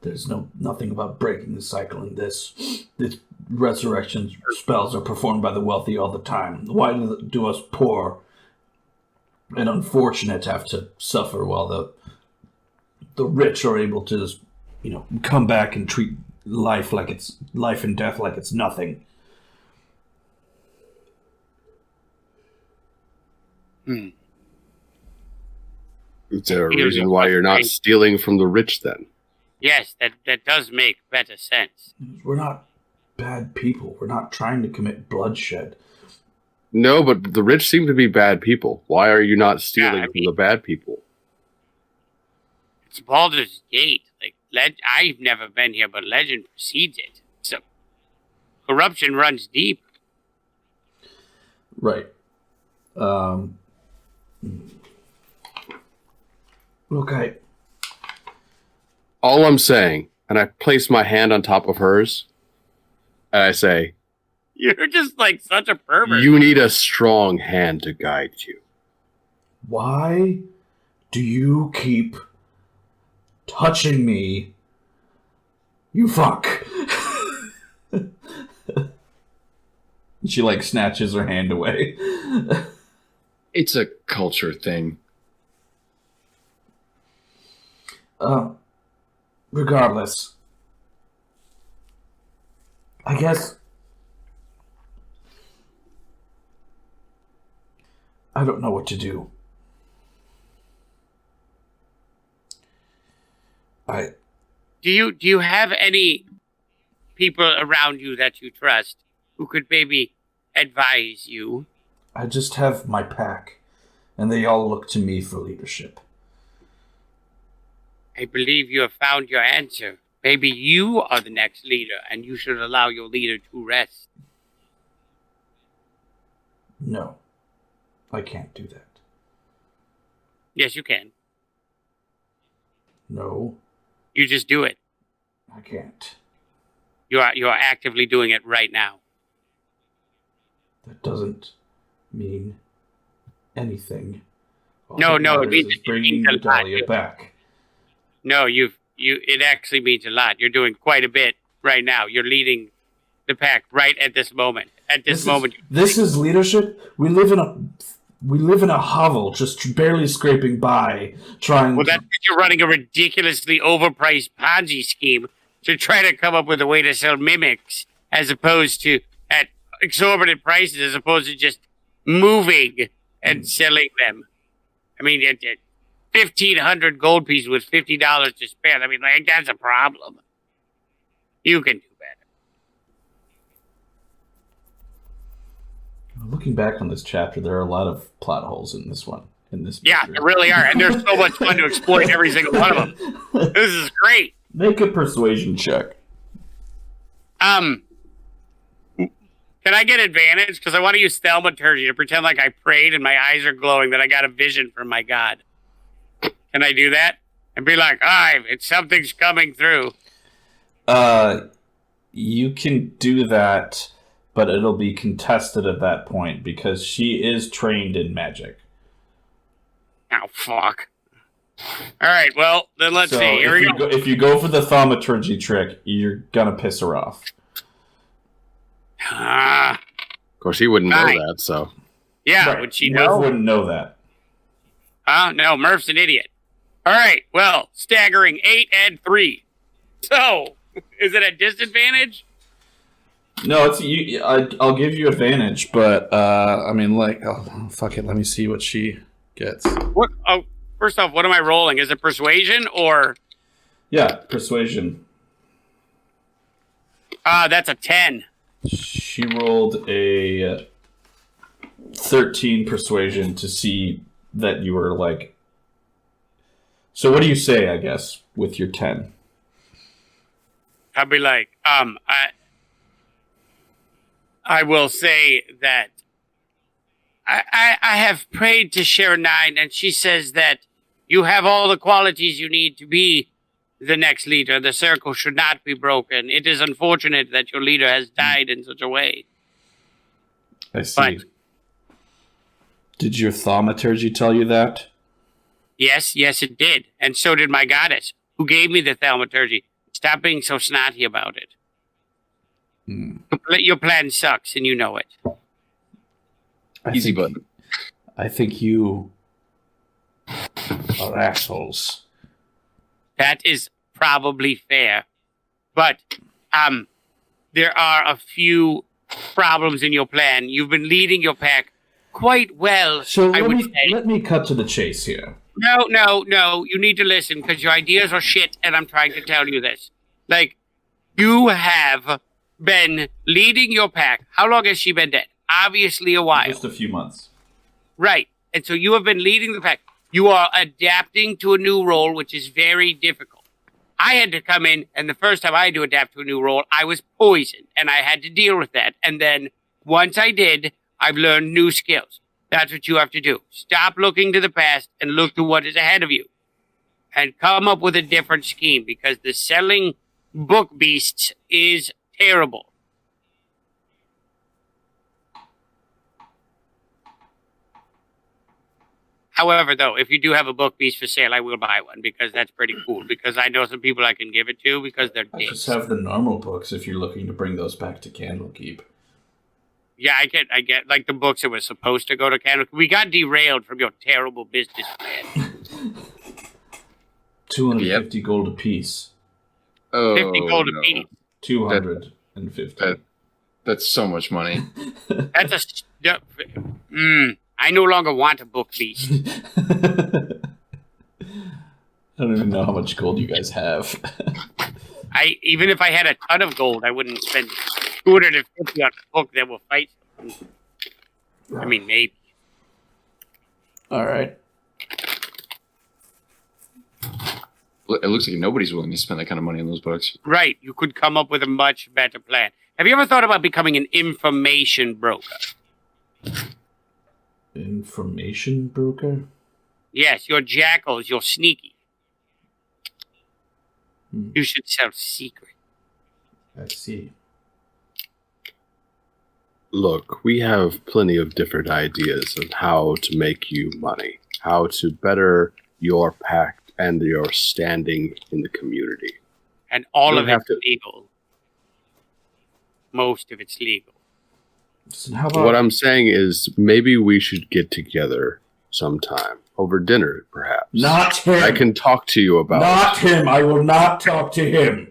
There's nothing about breaking the cycle in this. This resurrection spells are performed by the wealthy all the time. Why do us poor and unfortunate have to suffer while the rich are able to just, come back and treat life and death like it's nothing? Is there a reason why you're not stealing from the rich then? Yes, that does make better sense. We're not bad people. We're not trying to commit bloodshed. No, but the rich seem to be bad people. Why are you not stealing from the bad people? It's Baldur's Gate. I've never been here, but legend precedes it. So corruption runs deep. Right. Okay. All I'm saying, and I place my hand on top of hers, and I say, You're just such a pervert. You need a strong hand to guide you. Why do you keep touching me? You fuck. She snatches her hand away. It's a culture thing. Regardless, I guess I don't know what to do. Do you have any people around you that you trust who could maybe advise you? I just have my pack, and they all look to me for leadership. I believe you have found your answer. Maybe you are the next leader, and you should allow your leader to rest. No, I can't do that. Yes, you can. No. You just do it. I can't. You are actively doing it right now. That doesn't mean anything. No, it means bringing Dahlia back. No, it actually means a lot. You're doing quite a bit right now. You're leading the pack right at this moment. This is leadership. We live in a hovel, just barely scraping by, trying. Well, that's because you're running a ridiculously overpriced Ponzi scheme to try to come up with a way to sell mimics, as opposed to at exorbitant prices, as opposed to just moving and selling them. I mean, 1,500 gold pieces with $50 to spend. I mean, that's a problem. You can do better. Looking back on this chapter, there are a lot of plot holes in this one. Yeah, there really are, and there's so much fun to exploit every single one of them. This is great. Make a persuasion check. Can I get advantage? Because I want to use thaumaturgy to pretend like I prayed and my eyes are glowing, that I got a vision from my god. Can I do that? And be like, something's coming through. You can do that, but it'll be contested at that point because she is trained in magic. Oh, fuck. All right, well, then let's see. Here we go. If you go for the thaumaturgy trick, you're gonna piss her off. Of course, he wouldn't know that, so. Yeah, right. Would she know? Wouldn't know that. No, Murph's an idiot. All right, well, staggering 8 and 3. So, is it a disadvantage? No, it's you. I'll give you advantage, but I mean, like, oh, fuck it. Let me see what she gets. What? Oh, first off, what am I rolling? Is it persuasion or? Yeah, persuasion. That's a 10. She rolled a 13 persuasion to see that you were like. So what do you say? I guess with your 10. I'd be like, I will say that I have prayed to Sharon9, and she says that you have all the qualities you need to be the next leader. The circle should not be broken. It is unfortunate that your leader has died in such a way. I see. But, did your thaumaturgy tell you that? Yes, it did. And so did my goddess, who gave me the thaumaturgy. Stop being so snotty about it. Your plan sucks, and you know it. Easy button. I think you are assholes. That is probably fair. But there are a few problems in your plan. You've been leading your pack quite well, so I would say. Let me cut to the chase here. No. You need to listen, because your ideas are shit, and I'm trying to tell you this. Like, you have been leading your pack. How long has she been dead? Obviously a while. Just a few months. Right. And so you have been leading the pack. You are adapting to a new role, which is very difficult. I had to come in, and the first time I had to adapt to a new role, I was poisoned, and I had to deal with that. And then once I did, I've learned new skills. That's what you have to do. Stop looking to the past and look to what is ahead of you. And come up with a different scheme, because the selling book beasts is terrible. However, though, if you do have a book beast for sale, I will buy one, because that's pretty cool. Because I know some people I can give it to, because they're dicks. Just have the normal books if you're looking to bring those back to Candlekeep. Yeah, I get like the books that were supposed to go to Candlekeep. We got derailed from your terrible business plan. 250 gold apiece. Oh, 50 gold apiece. 250. That's so much money. That's I no longer want a book beast. I don't even know how much gold you guys have. Even if I had a ton of gold, I wouldn't spend 250 on a book that will fight. I mean, maybe. All right. It looks like nobody's willing to spend that kind of money on those books. Right. You could come up with a much better plan. Have you ever thought about becoming an information broker? Information broker? Yes, you're jackals. You're sneaky. You should sell secrets. I see. Look, we have plenty of different ideas on how to make you money, how to better your pack and your standing in the community. And all of it's legal. Most of it's legal. So how about... What I'm saying is maybe we should get together sometime. Over dinner, perhaps. Not him. I can talk to you about Not him. I will not talk to him.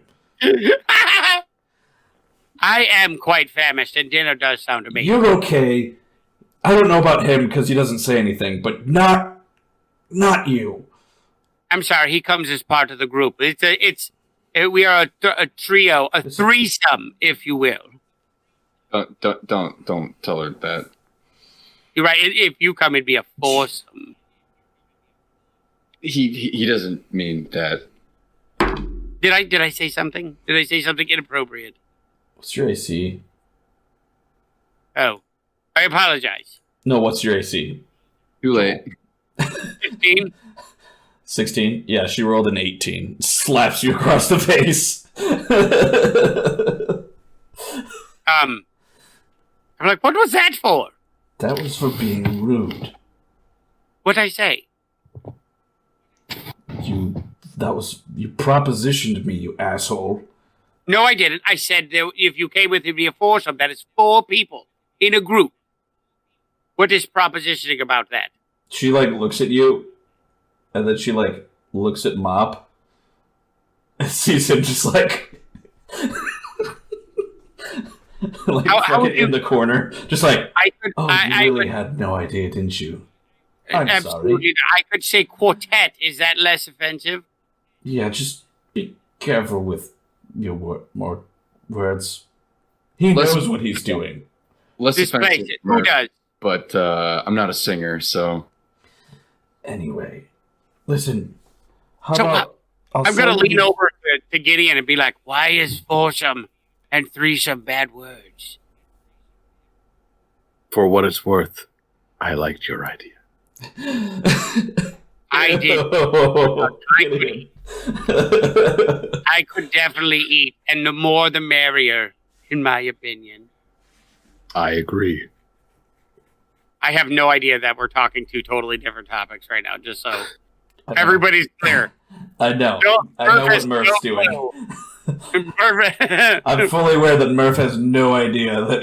I am quite famished, and dinner does sound amazing. You're okay. I don't know about him because he doesn't say anything, but not you. I'm sorry. He comes as part of the group. We are a trio, a threesome, if you will. Don't tell her that. You're right. If you come, it'd be a foursome. He doesn't mean that. Did I say something? Did I say something inappropriate? What's your AC? Oh, I apologize. No, what's your AC? Too late. 15? 16? Yeah, she rolled an 18. Slaps you across the face. I'm like, what was that for? That was for being rude. What'd I say? You propositioned me, you asshole. No, I didn't. I said that if you came with me, it'd be a foursome. That is 4 people in a group. What is propositioning about that? She, looks at you, And then she, like, looks at Mop and sees him just, like... like, fucking in the corner. Just like, you really had no idea, didn't you? I'm absolutely. sorry. I could say quartet. Is that less offensive? Yeah, just be careful with your more words. He knows what he's doing. Less offensive. Who does? But I'm not a singer, so... Anyway, listen. I'm going to lean over to Gideon and be like, why is foursome and threesome bad words? For what it's worth, I liked your idea. I did. I could definitely eat, and the more the merrier, in my opinion. I agree. I have no idea that we're talking two totally different topics right now, just so everybody's clear. I know. I know what Murph's doing. I'm fully aware that Murph has no idea that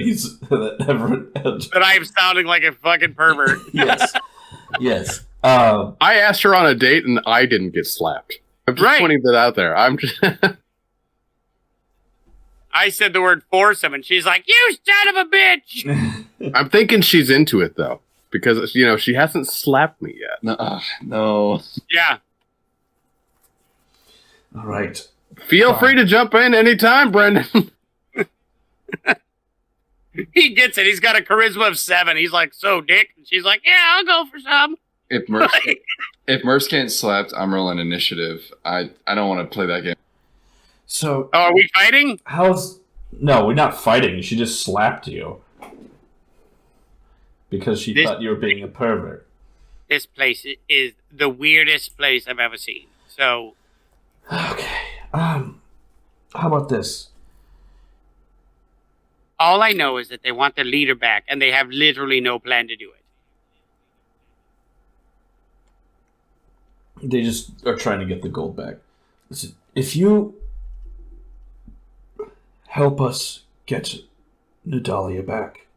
that I am sounding like a fucking pervert. Yes. I asked her on a date and I didn't get slapped. I'm just pointing that out there. I'm just. I said the word foursome, and she's like, "You son of a bitch!" I'm thinking she's into it though, because she hasn't slapped me yet. No. Yeah. All right. Feel free to jump in anytime, Brendan. He gets it. He's got a charisma of 7. He's like, "So, Dick?" And she's like, "Yeah, I'll go for some." If Murph's getting slapped, I'm rolling initiative. I don't want to play that game. So, are we fighting? No, we're not fighting. She just slapped you because she thought you were being a pervert. This place is the weirdest place I've ever seen. So, okay. How about this? All I know is that they want their leader back, and they have literally no plan to do it. They just are trying to get the gold back. Listen, if you help us get Nadalia back,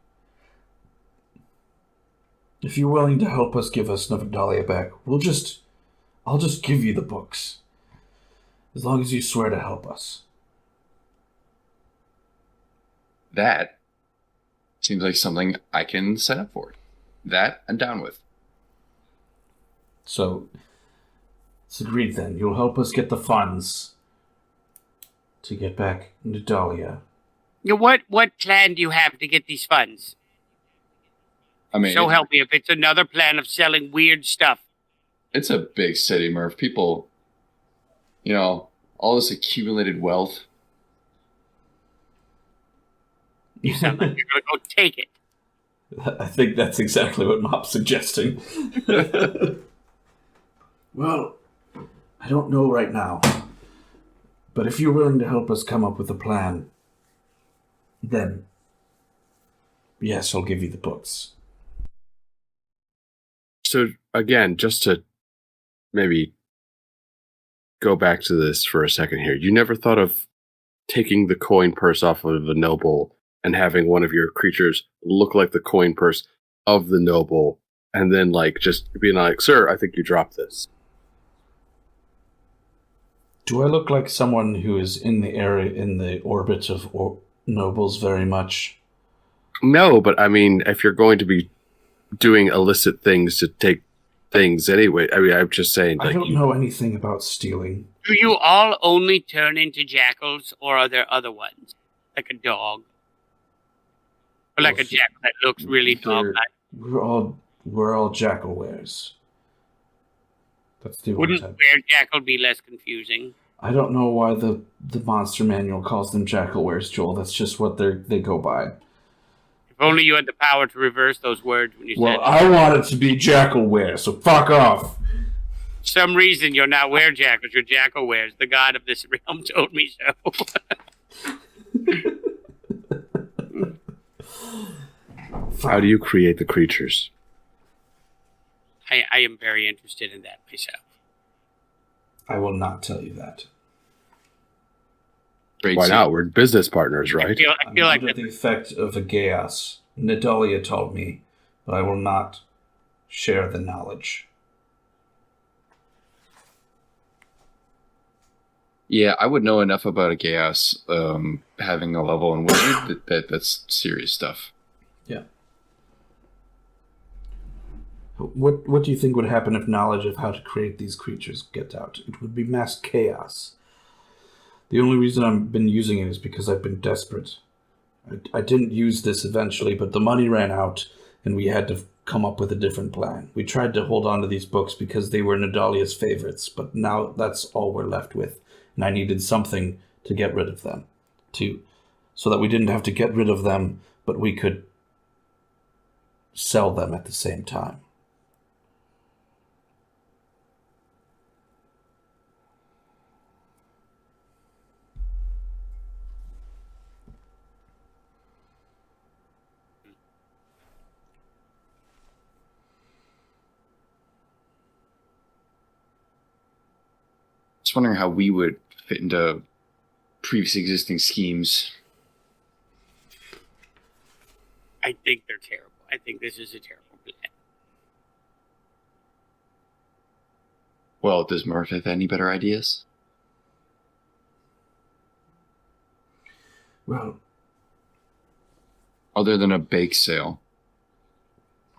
if you're willing to help us give us Nadalia back, I'll just give you the books. As long as you swear to help us. That seems like something I can sign up for. That I'm down with. So, it's agreed then. You'll help us get the funds to get back Nadalia. What plan do you have to get these funds? I mean, so help me if it's another plan of selling weird stuff. It's a big city, Murph. People, all this accumulated wealth. You sound like you're going to go take it. I think that's exactly what Mop's suggesting. Well, I don't know right now. But if you're willing to help us come up with a plan, then yes, I'll give you the books. So, again, just to maybe go back to this for a second here. You never thought of taking the coin purse off of the noble and having one of your creatures look like the coin purse of the noble, and then just being like, "Sir, I think you dropped this." Do I look like someone who is in the orbit of nobles very much? No, but I mean, if you're going to be doing illicit things to take things anyway, I mean, I'm just saying. I don't know anything about stealing. Do you all only turn into jackals, or are there other ones? Like a dog? Or like a jackal that looks really dog-like? We're all jackal wares. That's the Wouldn't were-jackal be less confusing? I don't know why the monster manual calls them jackal wares, Joel. That's just what they go by. If only you had the power to reverse those words when you said it. I want it to be jackal ware, so fuck off. For some reason, you're not were-jackals, you're jackal wares. The god of this realm told me so. How do you create the creatures? I am very interested in that myself. I will not tell you that. Why not? We're business partners, right? I feel like under the effect of a chaos. Nadalia told me, but I will not share the knowledge. Yeah, I would know enough about a chaos having a level in wizard that's serious stuff. Yeah. What do you think would happen if knowledge of how to create these creatures get out? It would be mass chaos. The only reason I've been using it is because I've been desperate. I didn't use this eventually, but the money ran out, and we had to come up with a different plan. We tried to hold on to these books because they were Nadalia's favorites, but now that's all we're left with, and I needed something to get rid of them, too, so that we didn't have to get rid of them, but we could sell them at the same time. Just wondering how we would fit into previous existing schemes. I think they're terrible. I think this is a terrible plan. Well, does Murph have any better ideas? Well, other than a bake sale.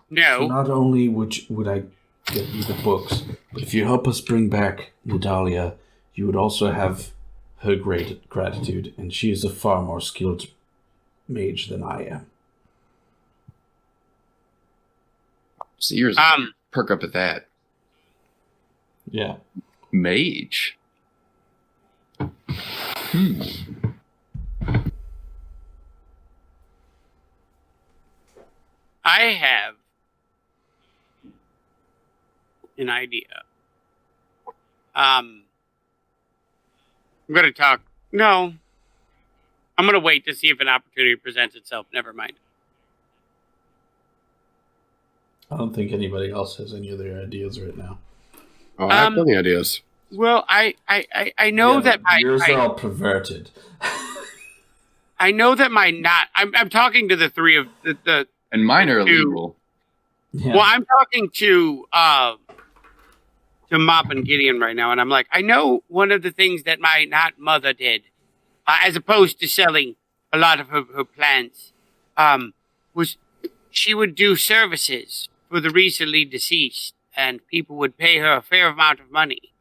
No. So not only would I get you the books, but if you help us bring back Nadalia, you would also have her great gratitude, and she is a far more skilled mage than I am. So yours perk up at that. Yeah. Mage. I have an idea. I'm going to talk. No. I'm going to wait to see if an opportunity presents itself. Never mind. I don't think anybody else has any other ideas right now. Oh, I have plenty of ideas. Well, I know that yours are all perverted. I know that I'm talking to the three of the and mine are illegal. Yeah. Well, I'm talking to Mop and Gideon right now, and I'm like, I know one of the things that my not mother did, as opposed to selling a lot of her plants, was she would do services for the recently deceased, and people would pay her a fair amount of money.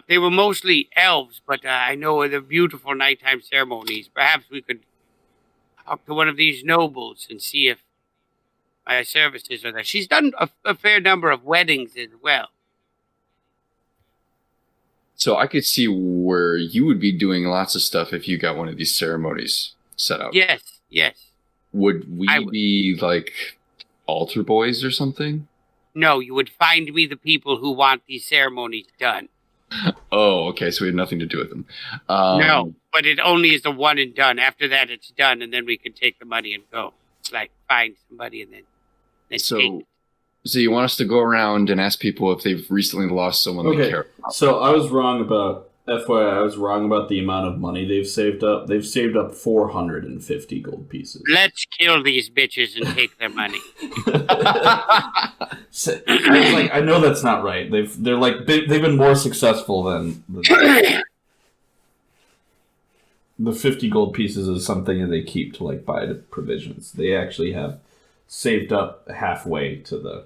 They were mostly elves, but I know they're beautiful nighttime ceremonies. Perhaps we could talk to one of these nobles and see if my services are there. She's done a fair number of weddings as well. So I could see where you would be doing lots of stuff if you got one of these ceremonies set up. Yes. Would we be like altar boys or something? No, you would find me the people who want these ceremonies done. Oh, okay. So we have nothing to do with them. No, but it only is the one and done. After that, it's done, and then we can take the money and go. It's like find somebody and then take it. So you want us to go around and ask people if they've recently lost someone they care about? So I was wrong about FYI. I was wrong about the amount of money they've saved up. They've saved up 450 gold pieces. Let's kill these bitches and take their money. I know that's not right. They've been more successful than the 50 gold pieces is something that they keep to like buy the provisions. They actually have saved up halfway to the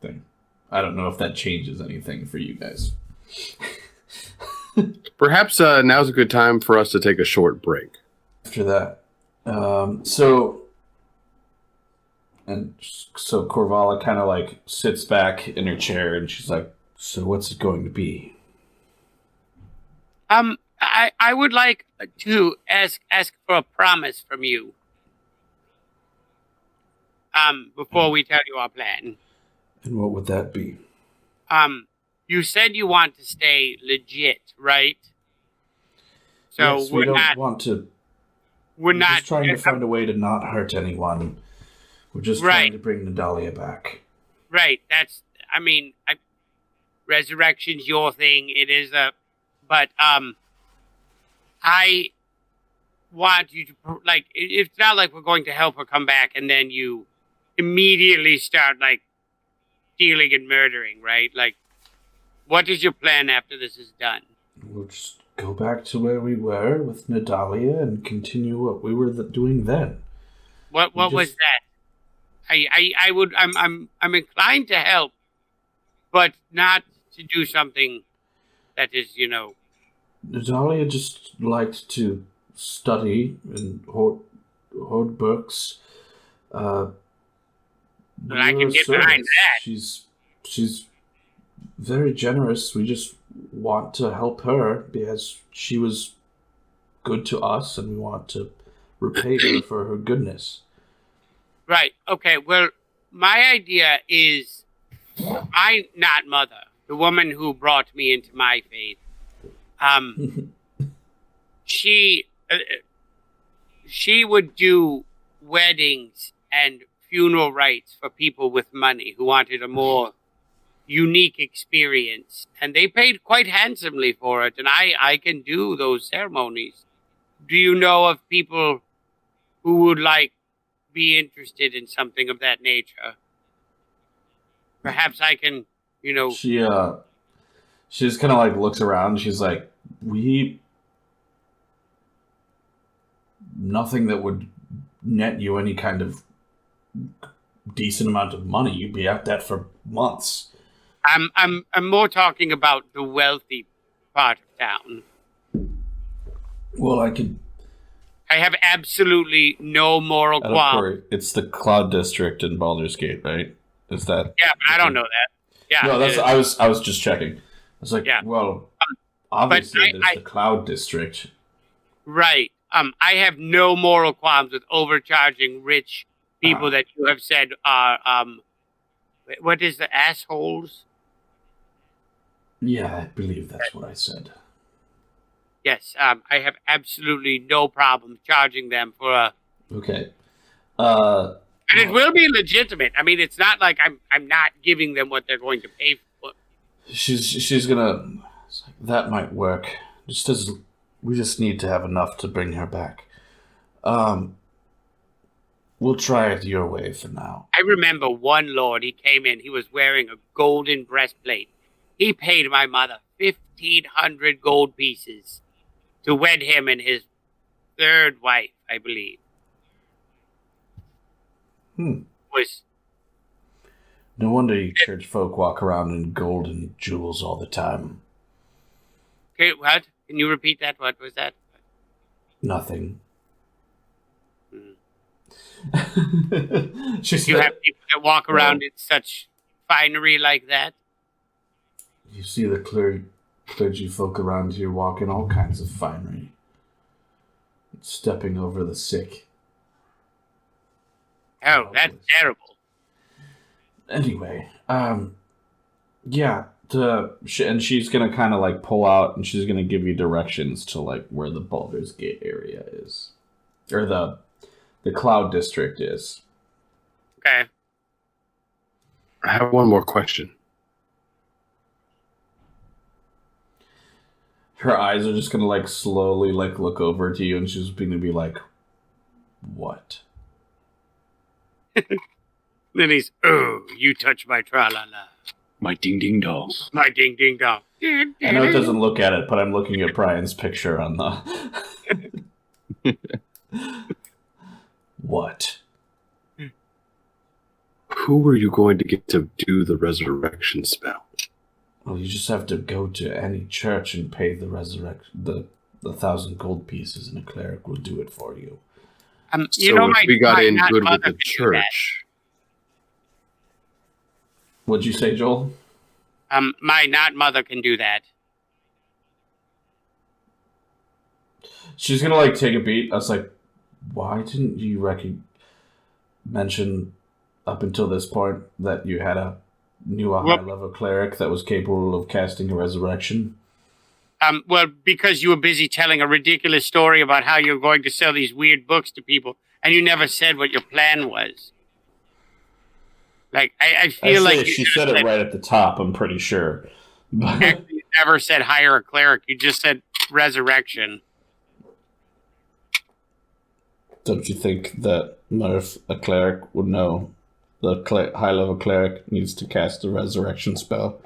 thing. I don't know if that changes anything for you guys. Perhaps now's a good time for us to take a short break. After that, so Corvala kind of like sits back in her chair and she's like, "So what's it going to be?" I would like to ask for a promise from you. Before we tell you our plan. And what would that be? You said you want to stay legit, right? So yes, we don't want to. We're just trying to find a way to not hurt anyone. We're just trying to bring Nadalia back. Right. Resurrection's your thing. It is but I want you to it's not like we're going to help her come back and then you immediately start, like, stealing and murdering, right? Like, what is your plan after this is done? We'll just go back to where we were with Nadalia and continue what we were doing then. What was that? I'm inclined to help, but not to do something that is, Nadalia just liked to study and hoard books. But I can get behind that. She's very generous. We just want to help her because she was good to us, and we want to repay her for her goodness. Right. Okay. Well, my idea is my not mother, the woman who brought me into my faith. She would do weddings and funeral rites for people with money who wanted a more unique experience, and they paid quite handsomely for it, and I can do those ceremonies. Do you know of people who would be interested in something of that nature? Perhaps I can, She just kind of looks around. She's like, nothing that would net you any kind of decent amount of money. You'd be at that for months. I'm more talking about the wealthy part of town. Well, I have absolutely no moral qualms. It's the Cloud District in Baldur's Gate, right? Is that? Yeah, but I don't know that. Yeah. No, I was just checking. I was like, yeah. Well, obviously there's the Cloud District. Right. I have no moral qualms with overcharging rich people that you have said are what is the assholes? Yeah, I believe that's what I said. Yes, I have absolutely no problem charging them for a... Okay. And it will be legitimate. I mean, it's not like I'm not giving them what they're going to pay for. She's gonna... That might work. We just need to have enough to bring her back. We'll try it your way for now. I remember one lord, he came in, he was wearing a golden breastplate. He paid my mother 1,500 gold pieces to wed him and his third wife, I believe. Was no wonder you church folk walk around in gold and jewels all the time. Okay, what? Can you repeat that? What was that? Nothing. You have people that walk around in such finery like that? You see the clergy folk around here walking all kinds of finery. Stepping over the sick. Oh, that's terrible. Anyway, yeah, and she's gonna kind of pull out, and she's gonna give you directions to where the Baldur's Gate area is, or the Cloud District is. Okay. I have one more question. Her eyes are just gonna slowly look over to you, and she's gonna be like, "What?" Then he's, oh, you touch my tra-la-la. My ding-ding-dong. My ding-ding-dong. I know it doesn't look at it, but I'm looking at Brian's picture on the... What? Who are you going to get to do the resurrection spell? Well, you just have to go to any church and pay the 1,000 gold pieces, and a cleric will do it for you. If we got in good with the church... What'd you say, Joel? My not mother can do that. She's gonna take a beat. I was like, why didn't you mention up until this point that you had a high-level cleric that was capable of casting a resurrection? Well, because you were busy telling a ridiculous story about how you're going to sell these weird books to people, and you never said what your plan was. I feel like she said it right at the top. I'm pretty sure. Actually, you never said hire a cleric. You just said resurrection. Don't you think that a cleric would know high-level cleric needs to cast a resurrection spell.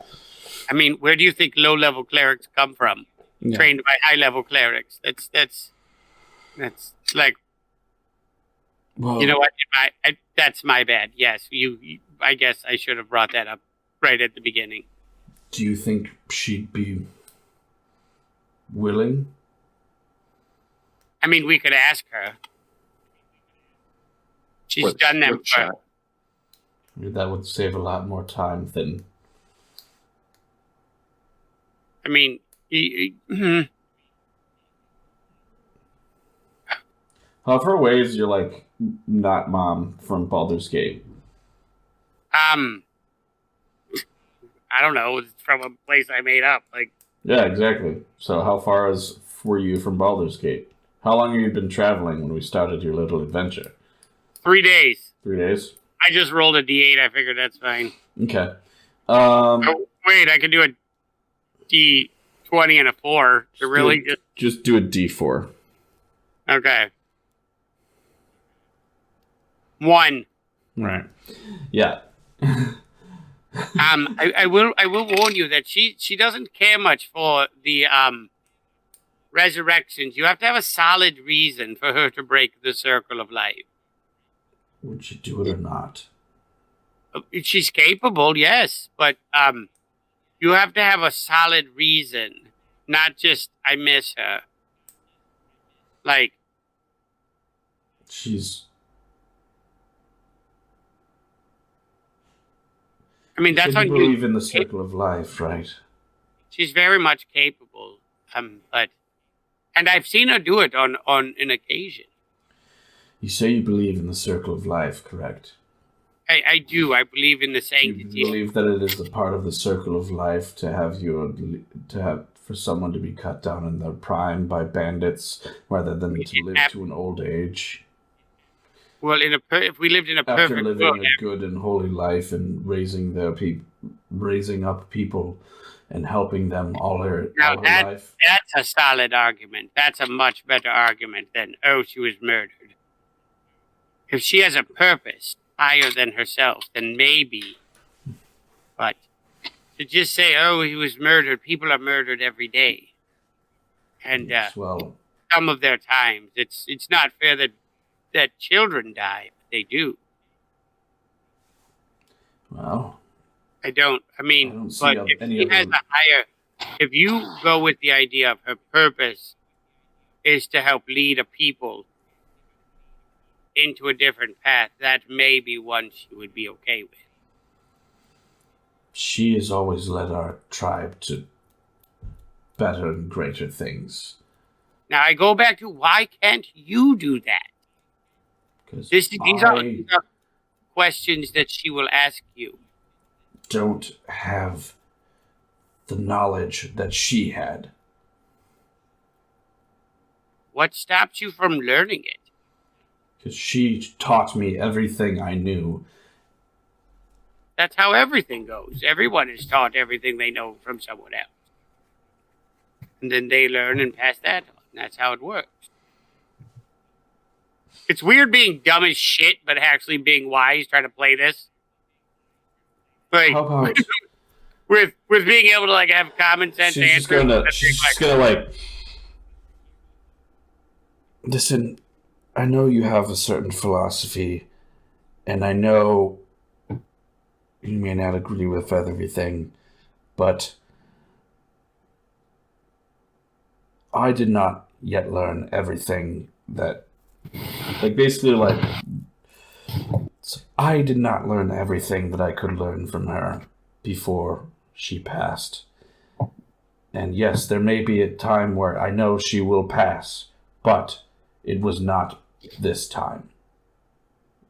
I mean, where do you think low-level clerics come from? Yeah. Trained by high-level clerics. That's like, Well, you know what? That's my bad. Yes, I guess I should have brought that up right at the beginning. Do you think she'd be willing? I mean, we could ask her. She's done them for... That would save a lot more time than... I mean... How far away is your, like, not mom from Baldur's Gate? I don't know. It's from a place I made up. Like, Yeah, exactly. So how far were you from Baldur's Gate? How long have you been traveling when we started your little adventure? 3 days. 3 days? I just rolled a D8. I figured that's fine. Okay. Oh, wait, I can do a D20 and a 4. To really just do a D4. Okay. 1. Right. Yeah. I will warn you that she doesn't care much for the resurrections. You have to have a solid reason for her to break the circle of life. Would you do it or not? She's capable, yes, but you have to have a solid reason, not just I miss her. Like, I mean, that's you on believe in the circle of life, right? She's very much capable, and I've seen her do it on an occasion. You say you believe in the circle of life, correct? I do. I believe in the sanctity. You believe that it is a part of the circle of life for someone to be cut down in their prime by bandits rather than to live to an old age. Well, if we lived in a After perfect living world, a good and holy life and raising up people and helping them all her life. That's a solid argument. That's a much better argument than, oh, she was murdered. If she has a purpose higher than herself, then maybe. But to just say, oh, he was murdered, people are murdered every day. And some of their times, it's not fair that children die, but they do. Well, I don't see but if she has if you go with the idea of her purpose is to help lead a people into a different path, that may be one she would be okay with. She has always led our tribe to better and greater things. Now I go back to, why can't you do that? These are questions that she will ask you. Don't have the knowledge that she had. What stops you from learning it? Because she taught me everything I knew. That's how everything goes. Everyone is taught everything they know from someone else. And then they learn and pass that on. That's how it works. It's weird being dumb as shit, but actually being wise, trying to play this. Like, how about with being able to like have common sense answers. She's just gonna listen, I know you have a certain philosophy, and I know you may not agree with everything, but I did not yet learn everything that I did not learn everything that I could learn from her before she passed. And yes, there may be a time where I know she will pass, but it was not this time.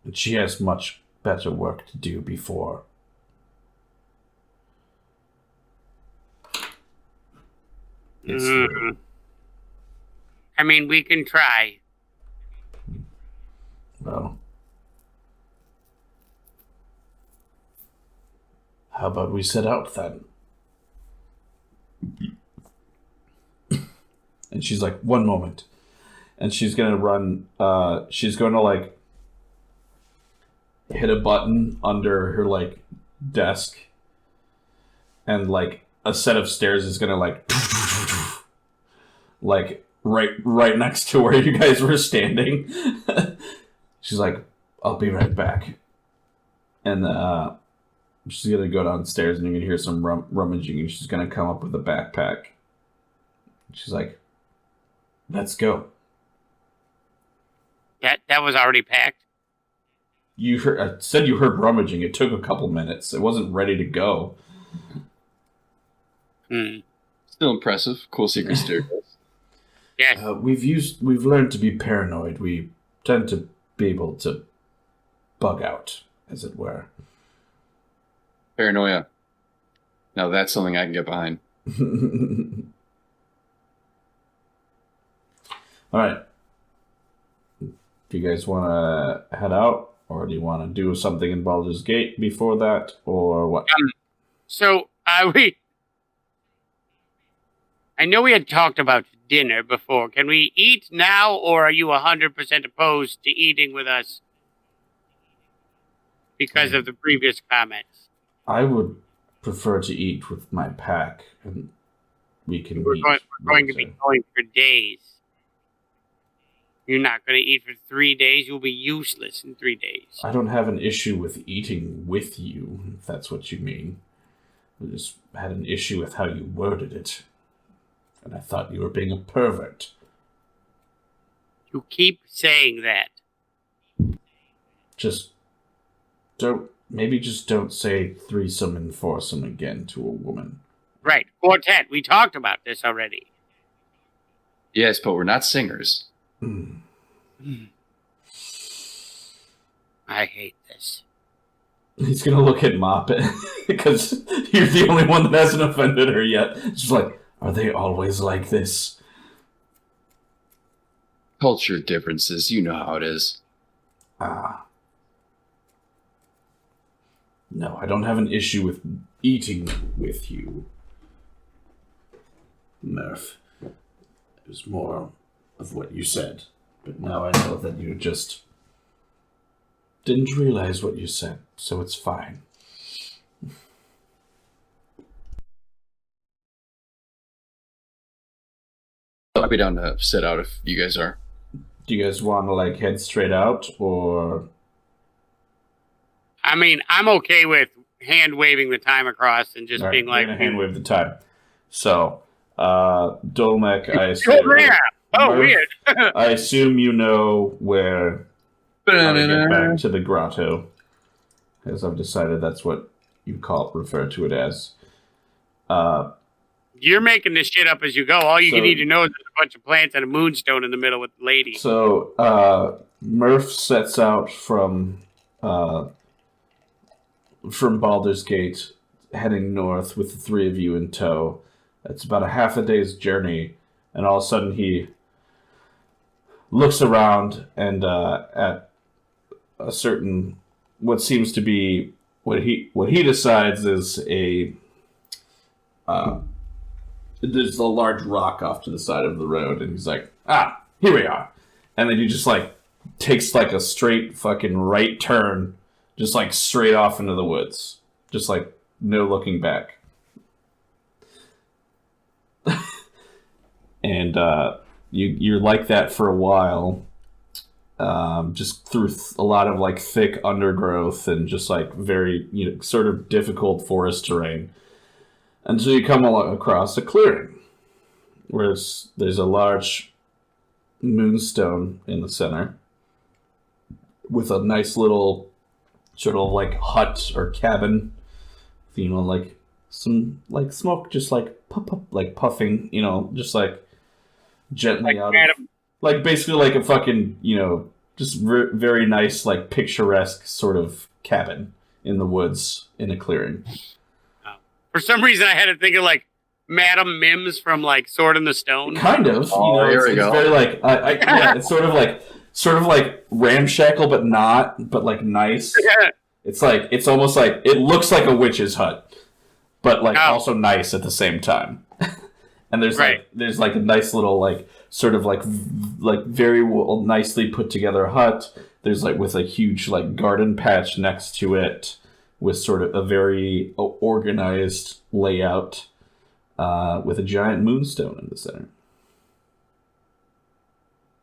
And she has much better work to do before. I mean, we can try. Well, how about we set out then? And she's like, one moment. And she's going to run, she's going to hit a button under her like desk, and like a set of stairs is gonna like right next to where you guys were standing. She's like, "I'll be right back," and she's gonna go downstairs, and you're gonna hear some rummaging, and she's gonna come up with a backpack. She's like, "Let's go." That was already packed. You heard? I said you heard rummaging. It took a couple minutes. It wasn't ready to go. Still impressive. Cool secret staircase. Yeah. We've learned to be paranoid. We tend to be able to bug out, as it were. Paranoia. Now that's something I can get behind. All right. Do you guys want to head out, or do you want to do something in Baldur's Gate before that, or what? So, I know we had talked about dinner before. Can we eat now, or are you 100% opposed to eating with us because of the previous comments? I would prefer to eat with my pack, and we can We're eat going to be later. going for days. You're not going to eat for 3 days. You'll be useless in 3 days. I don't have an issue with eating with you, if that's what you mean. I just had an issue with how you worded it. And I thought you were being a pervert. You keep saying that. Just don't say threesome and foursome again to a woman. Right. Quartet. We talked about this already. Yes, but we're not singers. I hate this. He's gonna look at Moppet because you're the only one that hasn't offended her yet. She's like, are they always like this? Culture differences, you know how it is. No, I don't have an issue with eating with you, Murph. It was more of what you said. But now I know that you just didn't realize what you said, so it's fine. I'll be down to sit out if you guys are. Do you guys want to, like, head straight out, or... I mean, I'm okay with hand-waving the time across and just being like... hand wave the time. So, Dolmec, I assume... Oh, yeah! Oh, Murph, weird! I assume you know where how to get back to the grotto, as I've decided that's what you refer to it as. You're making this shit up as you go. All you need to know is there's a bunch of plants and a moonstone in the middle with the lady. So, Murph sets out from Baldur's Gate, heading north with the three of you in tow. It's about a half a day's journey, and all of a sudden he looks around and at a certain, what seems to be what he decides is a there's a large rock off to the side of the road, and he's like, here we are. And then he just like takes like a straight fucking right turn, just like straight off into the woods, just like no looking back. And you're like that for a while, just through a lot of like thick undergrowth and just like very sort of difficult forest terrain, until you come across a clearing where there's a large moonstone in the center with a nice little sort of like hut or cabin, like some like smoke just like like puffing, just like gently like out Adam. of, like basically like a fucking just very nice like picturesque sort of cabin in the woods in a clearing. For some reason I had to think of like Madam Mims from like Sword in the Stone. Kind of. Here we it's go. very like yeah, it's sort of like ramshackle but not, but like nice. Yeah. It's almost like it looks like a witch's hut, but like also nice at the same time. And there's there's like a nice little like sort of like very well, nicely put together hut. there's like with a huge like garden patch next to it, with sort of a very organized layout, with a giant moonstone in the center.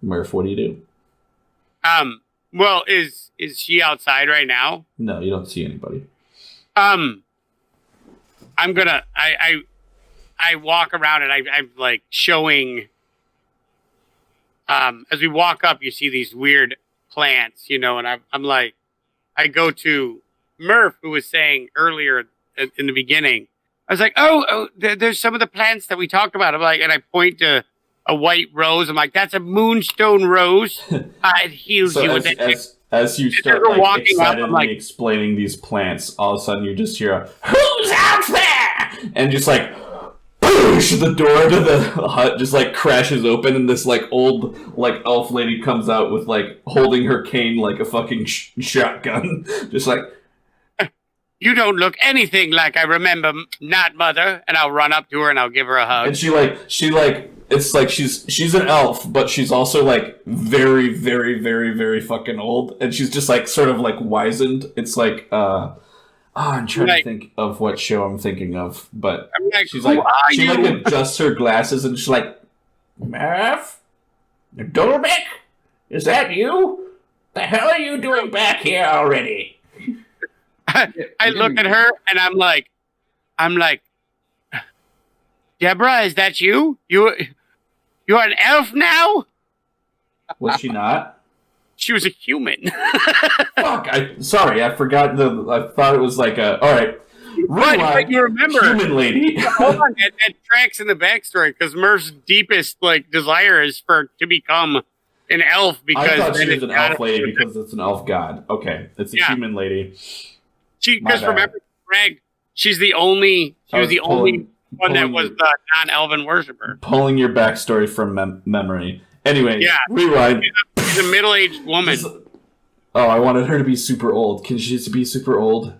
Murph, what do you do? Well, is she outside right now? No, you don't see anybody. I'm gonna I walk around and I'm like showing. As we walk up, you see these weird plants, and I'm like, I go to Murph, who was saying earlier in the beginning. I was like, there's some of the plants that we talked about. I'm like, and I point to a white rose. I'm like, that's a moonstone rose. It heals so you. As you start like excitedly like, explaining these plants, all of a sudden you just hear, "Who's out there?" And just like, boosh, the door to the hut just like crashes open, and this like old like elf lady comes out with like holding her cane like a fucking shotgun, just like. You don't look anything like I remember, not mother. And I'll run up to her and I'll give her a hug. And she it's like she's an elf, but she's also like very, very, very, very fucking old. And she's just like sort of like wizened. It's like, I'm trying to think of what show I'm thinking of, but she's like, she like adjusts her glasses and she's like, Murph? Dolbeck? Is that you? The hell are you doing back here already? I look at her and I'm like, Deborah, is that you? You're an elf now? Was she not? She was a human. Fuck! Sorry, I forgot I thought it was like a. All right. But you remember, human lady. Hold on, that tracks in the backstory because Murph's deepest like desire is to become an elf because I thought she was an elf lady because it's an elf god. Okay, it's a human lady. Because remember, Greg, she's the only one that was the non-elven worshiper. Pulling your backstory from memory. Anyway, rewind. She's a middle-aged woman. I wanted her to be super old. Can she be super old?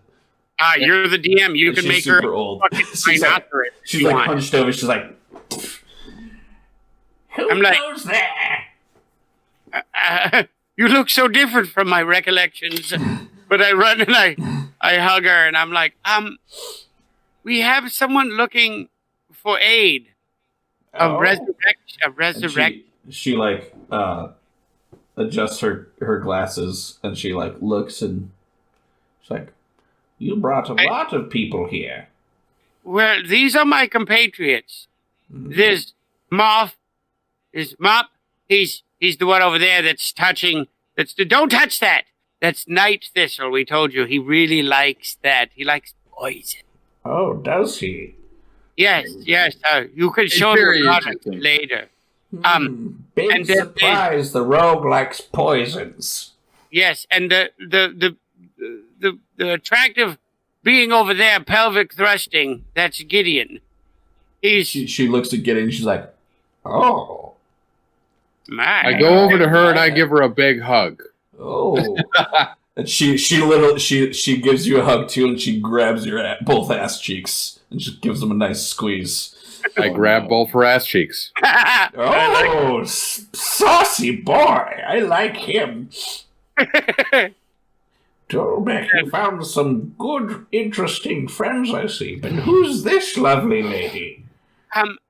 You're the DM. You can make her super old. She's like hunched over. She's like, who knows that? You look so different from my recollections. But I run and I hug her and I'm like, we have someone looking for aid. A resurrection. She like adjusts her glasses and she like looks and she's like, you brought a lot of people here. Well, these are my compatriots. There's Moth. There's Mop. He's the one over there that's touching. Don't touch that. That's night thistle. We told you he really likes that. He likes poison. Oh, does he? Yes. You can show him later. Big surprise! The rogue likes poisons. Yes, and the attractive being over there, pelvic thrusting. That's Gideon. She looks at Gideon. She's like, oh. I go over to her and I give her a big hug. Oh, and she gives you a hug too, and she grabs your both ass cheeks and just gives them a nice squeeze. I grab both her ass cheeks. Oh, saucy boy! I like him. Dolbeck, you found some good, interesting friends, I see. But who's this lovely lady?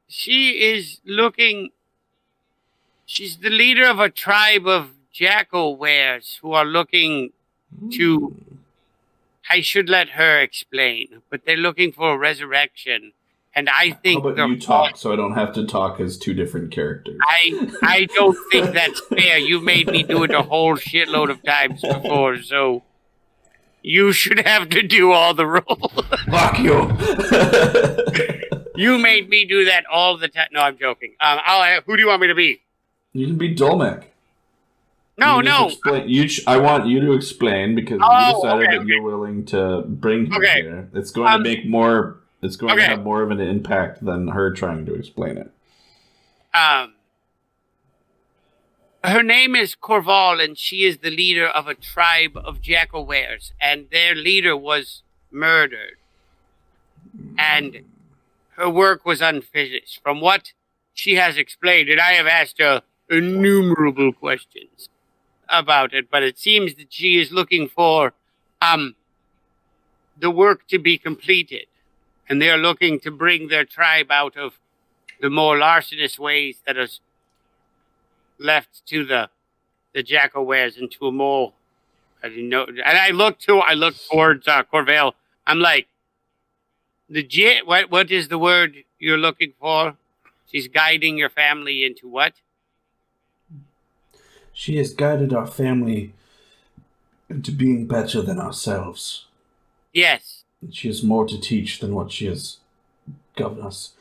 She is looking. She's the leader of a tribe of jackal wares who are looking to. I should let her explain, but they're looking for a resurrection, and I think. How about you talk so I don't have to talk as two different characters? I don't think that's fair. You made me do it a whole shitload of times before, so you should have to do all the roles. Fuck you. You made me do that all the time. No, I'm joking. Who do you want me to be? You can be Dolmek. No. I want you to explain because you decided that you're willing to bring him here. It's going to make more. It's going to have more of an impact than her trying to explain it. Her name is Corval, and she is the leader of a tribe of jackal wares, and their leader was murdered, and her work was unfinished. From what she has explained, and I have asked her innumerable questions. about it, but it seems that she is looking for the work to be completed, and they're looking to bring their tribe out of the more larcenous ways that is left to the Jackowares into a more, I didn't know. And I look towards Corvale. I'm like, legit. What is the word you're looking for? She's guiding your family into what? She has guided our family into being better than ourselves. Yes. And she has more to teach than what she has governed us.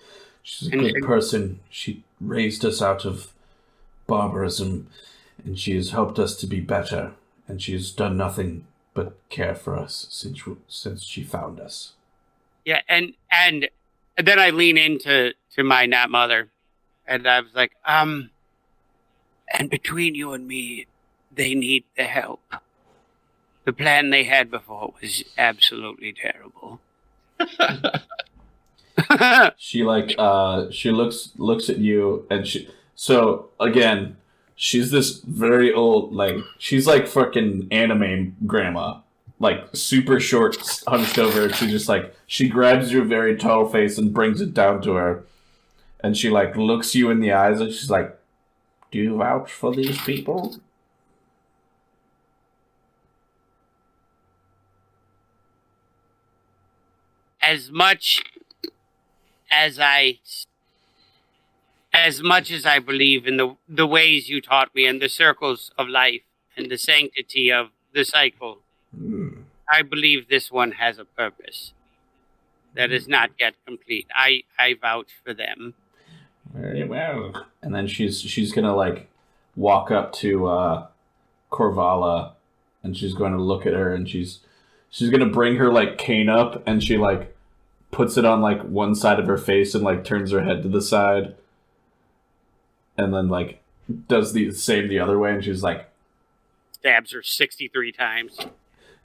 She's a good person. She raised us out of barbarism, and she has helped us to be better. And she has done nothing but care for us since she found us. Yeah, and then I lean into my not mother, and I was like, and between you and me, they need the help. The plan they had before was absolutely terrible. She looks at you, and so again, she's this very old, she's like fucking anime grandma, like super short, hunched over. She grabs your very tall face and brings it down to her, and she looks you in the eyes, and she's like, "Do you vouch for these people?" As much as I believe in the ways you taught me and the circles of life and the sanctity of the cycle, I believe this one has a purpose that is not yet complete. I vouch for them. Very well. And then she's gonna walk up to Corvala, and she's going to look at her, and she's gonna bring her cane up, and she puts it on one side of her face and turns her head to the side, and then does the same the other way, and she's stabs her 63 times.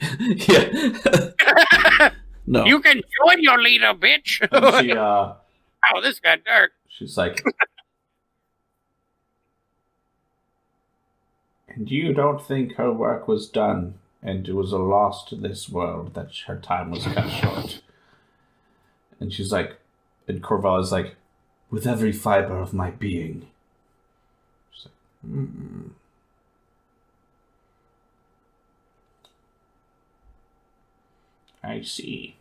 Yeah. No. You can join your leader, bitch. And she, oh, this got dark. She's like, and you don't think her work was done and it was a loss to this world, that her time was cut short? And she's like, and Corvalla's like, with every fiber of my being. She's like, I see.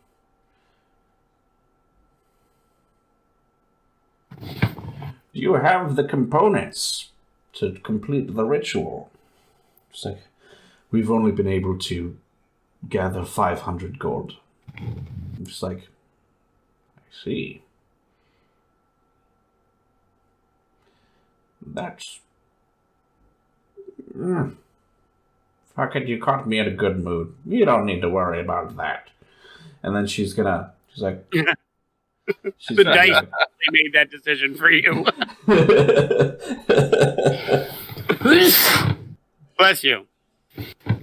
You have the components to complete the ritual. It's like, we've only been able to gather 500 gold. I'm just like, I see. That's... Fuck it, you caught me in a good mood. You don't need to worry about that. And then she's like... The dice made that decision for you. Bless you.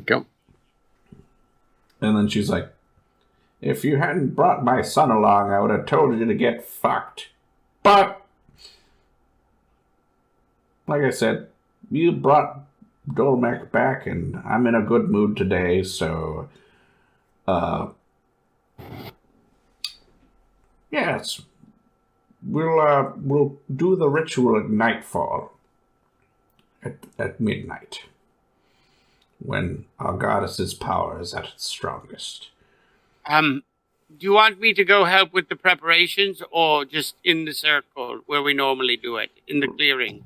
Go. And then she's like, if you hadn't brought my son along, I would have told you to get fucked. But, like I said, you brought Dolmec back, and I'm in a good mood today, so, yes, we'll do the ritual at nightfall, at midnight, when our goddess's power is at its strongest. Do you want me to go help with the preparations, or just in the circle where we normally do it, in the clearing?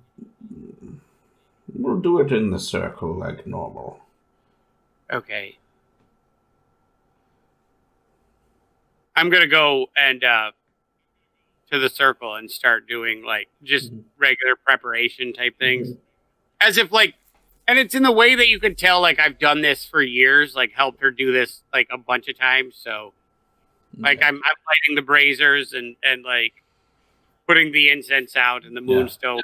We'll do it in the circle like normal. Okay. I'm gonna go and to the circle and start doing just regular preparation type things, as if and it's in the way that you can tell I've done this for years, helped her do this a bunch of times. So I'm lighting the braziers and putting the incense out and the moonstone.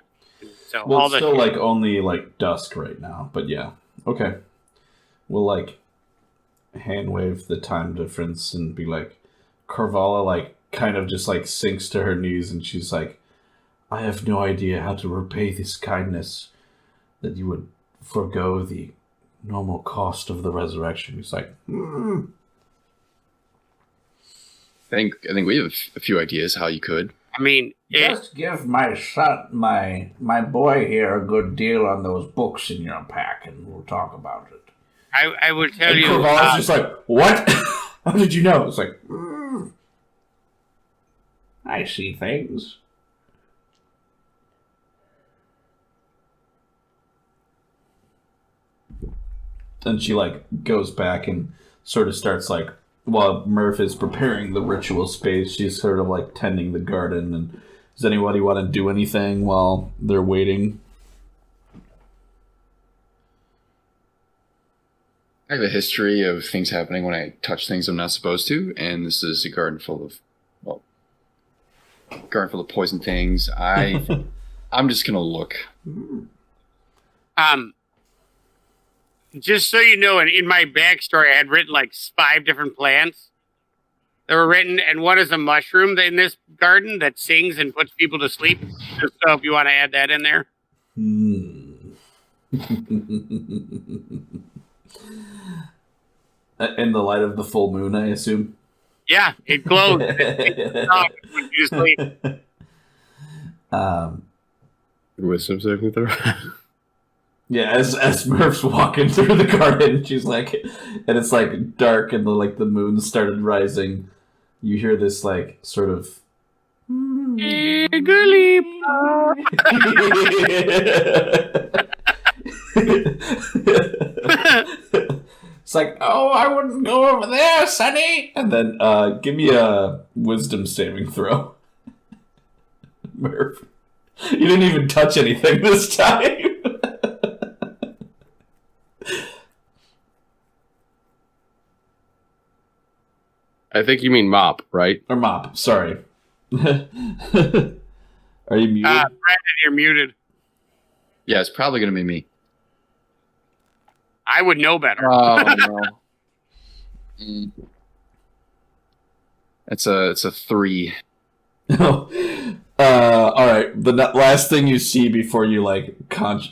So well, all it's still only dusk right now, but yeah, okay. We'll hand wave the time difference and be like, Carvala kind of just sinks to her knees, and she's like, I have no idea how to repay this kindness, that you would forego the normal cost of the resurrection. He's like, I think we have a few ideas how you could. I mean, just give my son, my boy here, a good deal on those books in your pack, and we'll talk about it. I will tell and you. Corvallis just like, what? How did you know? It's like, I see things. And she goes back and sort of starts while Murph is preparing the ritual space, she's sort of tending the garden. And does anybody want to do anything while they're waiting? I have a history of things happening when I touch things I'm not supposed to, and this is a garden full of poison things. I'm just gonna look. Just so you know, in my backstory, I had written 5 different plants that were written, and one is a mushroom in this garden that sings and puts people to sleep. Just so if you want to add that in there. In the light of the full moon, I assume? Yeah, it glows. It puts you to sleep. Wisdom saving throw. Yeah, as Murph's walking through the garden, she's and it's dark and the moon started rising. You hear this sort of It's oh, I wouldn't go over there, Sonny. And then give me a wisdom saving throw. Murph. You didn't even touch anything this time. I think you mean mop, right? Or mop, sorry. Are you muted? Brandon, you're muted. Yeah, it's probably gonna be me. I would know better. Oh no. It's a 3. All right. The last thing you see before you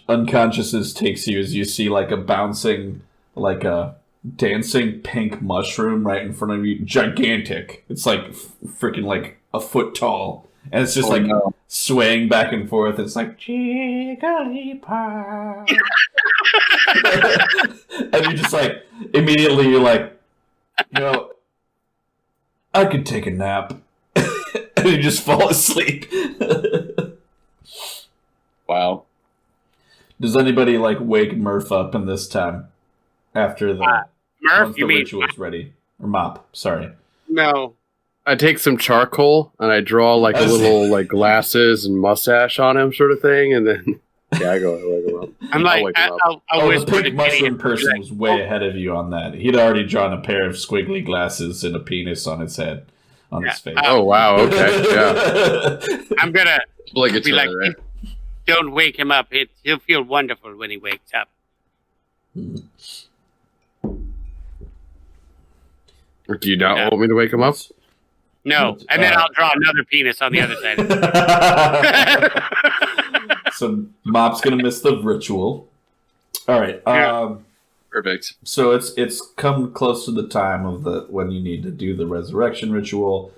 unconsciousness takes you is you see a bouncing, a dancing pink mushroom right in front of you, gigantic. It's freaking a foot tall, and it's just swaying back and forth. It's Jigglypuff. And you just immediately you're I could take a nap. And you just fall asleep. Wow. Does anybody wake Murph up in this time after the Murph, you mean ritual is ready? Or Mop, sorry. No. I take some charcoal and I draw a little glasses and mustache on him, sort of thing, and then I go wake him up. I'll the pink mushroom person was way ahead of you on that. He'd already drawn a pair of squiggly glasses and a penis on his head, on his face. Oh wow, okay, yeah. I'm gonna be right? don't wake him up. He'll feel wonderful when he wakes up. Do you not want me to wake him up? No, and then I'll draw another penis on the other side. So Mop's gonna miss the ritual. All right. Perfect. So it's come close to the time of when you need to do the resurrection ritual.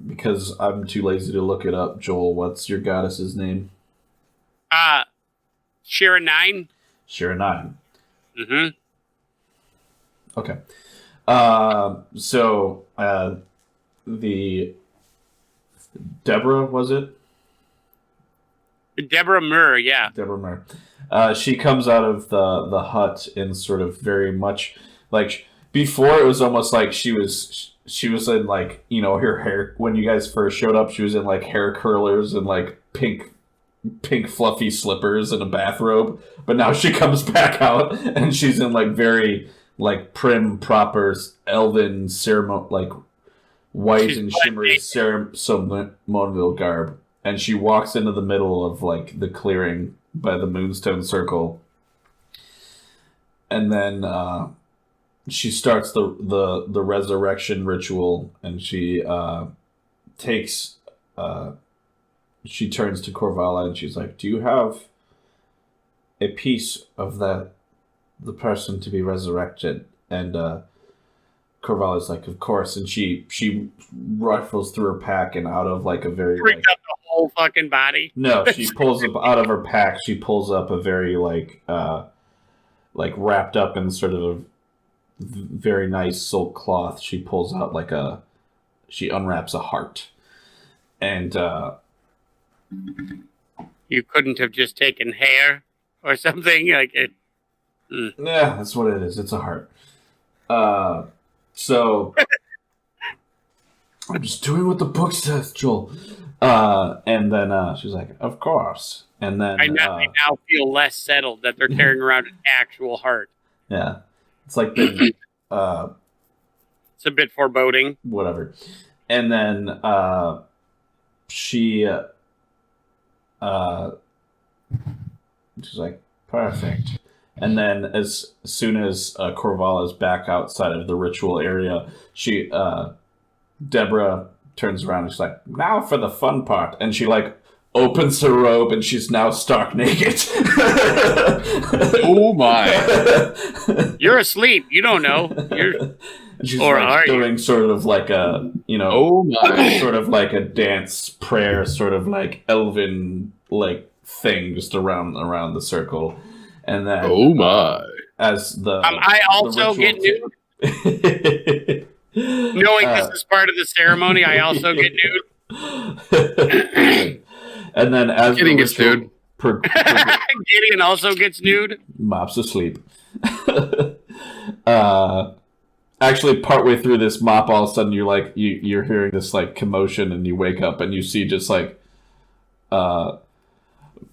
Because I'm too lazy to look it up. Joel, what's your goddess's name? Shira-9. Shira-9. Mm-hmm. Okay. So the Deborah, was it? Deborah Murr, yeah. Deborah Murr. She comes out of the hut in sort of very much before it was almost like she was in her hair when you guys first showed up. She was in hair curlers and pink fluffy slippers and a bathrobe. But now she comes back out and she's in very prim, proper elven ceremonial, white and shimmery ceremonial garb. And she walks into the middle of the clearing by the Moonstone Circle, and then she starts the resurrection ritual. And she she turns to Corvala and she's like, "Do you have a piece of the person to be resurrected? And Corvallis like, of course. And she rifles through her pack and out of like a very Brings up the whole fucking body. No, she pulls up out of her pack. She pulls up a very like wrapped up in sort of a very nice silk cloth. She pulls out she unwraps a heart, and you couldn't have just taken hair or something like it. Yeah, that's what it is. It's a heart. So I'm just doing what the book says, Joel. And then she's like, "Of course." And then I now feel less settled that they're carrying around an actual heart. Yeah, it's like the it's a bit foreboding. Whatever. And then she's like, perfect. And then as soon as Corval is back outside of the ritual area, Deborah turns around and she's like, now for the fun part. And she like opens her robe and she's now stark naked. Oh my. You're asleep. You don't know. She's or like doing sort of like a, oh my. sort of like a dance prayer, sort of like elven like thing just around the circle. And then oh my. As the I also get nude. Knowing this is part of the ceremony, I also get nude. And then as Gideon gets nude. Gideon also gets nude. Mop's asleep. Actually, partway through this, Mop, all of a sudden you're hearing this like commotion, and you wake up and you see just like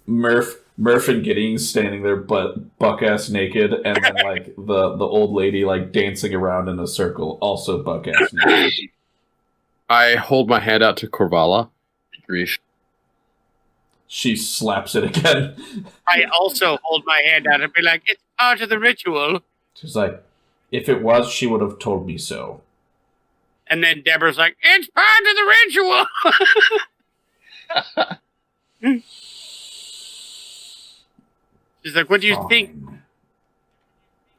Murph and Gideon standing there, but buck ass naked, and then like the old lady like dancing around in a circle, also buck ass naked. I hold my hand out to Corvala. Grief. She slaps it again. I also hold my hand out and be like, it's part of the ritual. She's like, if it was, she would have told me so. And then Deborah's like, it's part of the ritual. She's like, what do you think?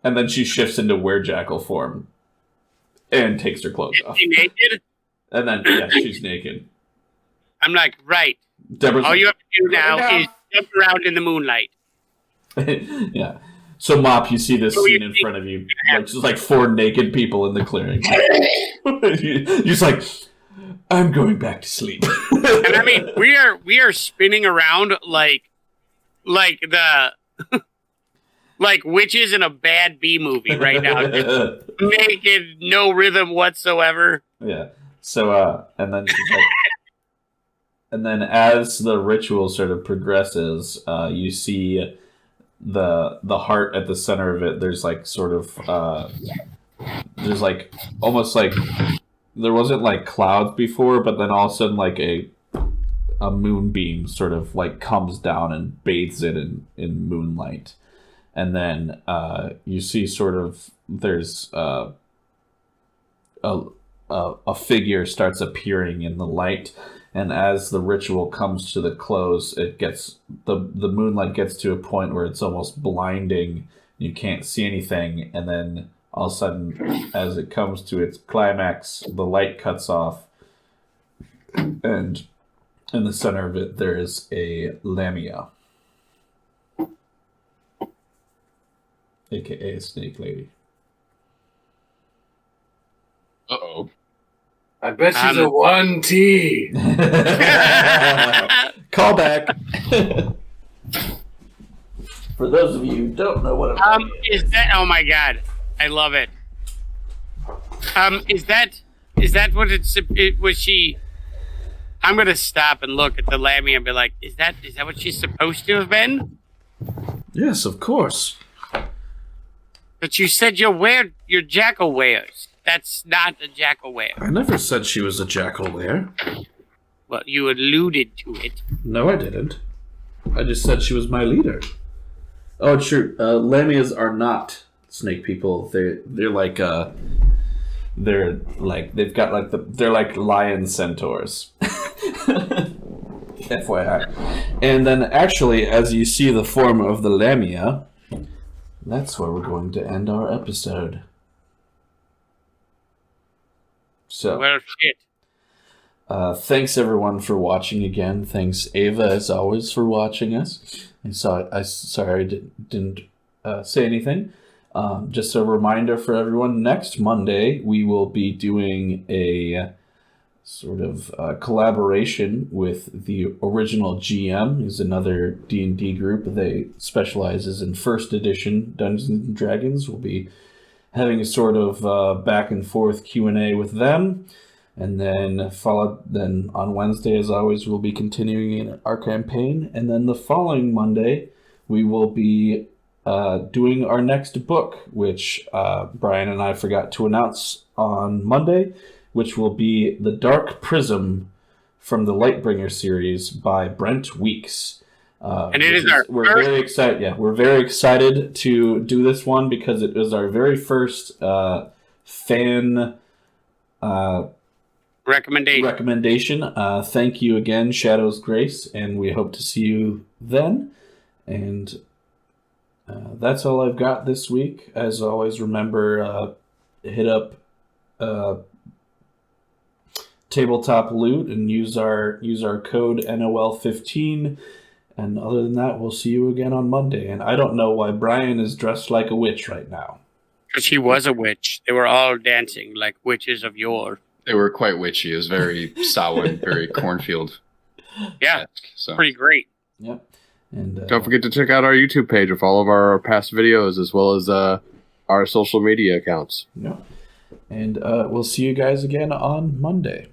And then she shifts into werejackal form and takes her clothes off. Is she naked? And then, yeah, she's naked. I'm like, right. Deborah's all like, you have to do now is jump around in the moonlight. Yeah. So, Mop, you see this scene in front of you. Like, just like 4 naked people in the clearing. You're just like, I'm going back to sleep. And I mean, we are spinning around like the like witches in a bad B movie right now. Just naked, no rhythm whatsoever. Yeah. So and then she's like, and then as the ritual sort of progresses, you see the heart at the center of it. There's like sort of there's like almost like there wasn't like clouds before, but then all of a sudden like a moonbeam sort of like comes down and bathes it in moonlight. And then you see sort of there's a figure starts appearing in the light, and as the ritual comes to the close, it gets the moonlight gets to a point where it's almost blinding. You can't see anything, and then all of a sudden, as it comes to its climax, the light cuts off, and in the center of it there is a lamia, aka a snake lady. Uh-oh. I bet she's a 1T. Call back. For those of you who don't know what is that? Oh my god, I love it. Is that what it was? She. I'm gonna stop and look at the lammy and be like, is that what she's supposed to have been? Yes, of course. But you said you're jackal wares. That's not a jackal ware. I never said she was a jackal ware. Well, you alluded to it. No, I didn't. I just said she was my leader. Oh, it's true. Lamias are not snake people. They're like they've got like they're like lion centaurs. FYI. And then actually, as you see the form of the Lamia, that's where we're going to end our episode. So, well, shit. Thanks everyone for watching again. Thanks Ava, as always, for watching us. Sorry I didn't say anything. Just a reminder for everyone, next Monday we will be doing a sort of collaboration with the original GM, who's another D&D group. They specializes in first edition Dungeons and Dragons. We'll be having a sort of back and forth Q&A with them. And then on Wednesday, as always, we'll be continuing our campaign. And then the following Monday, we will be doing our next book, which Brian and I forgot to announce on Monday, which will be The Dark Prism from the Lightbringer series by Brent Weeks. And it is very excited. Yeah, we're very excited to do this one because it is our very first fan recommendation. Thank you again, Shadow's Grace, and we hope to see you then. And that's all I've got this week. As always, remember, hit up Tabletop Loot and use our code NOL15. And other than that, we'll see you again on Monday. And I don't know why Brian is dressed like a witch right now. Because she was a witch. They were all dancing like witches of yore. They were quite witchy. It was very Samhain, very cornfield. Yeah, so. Pretty great. Yep. And don't forget to check out our YouTube page with all of our past videos, as well as our social media accounts. Yeah. And we'll see you guys again on Monday.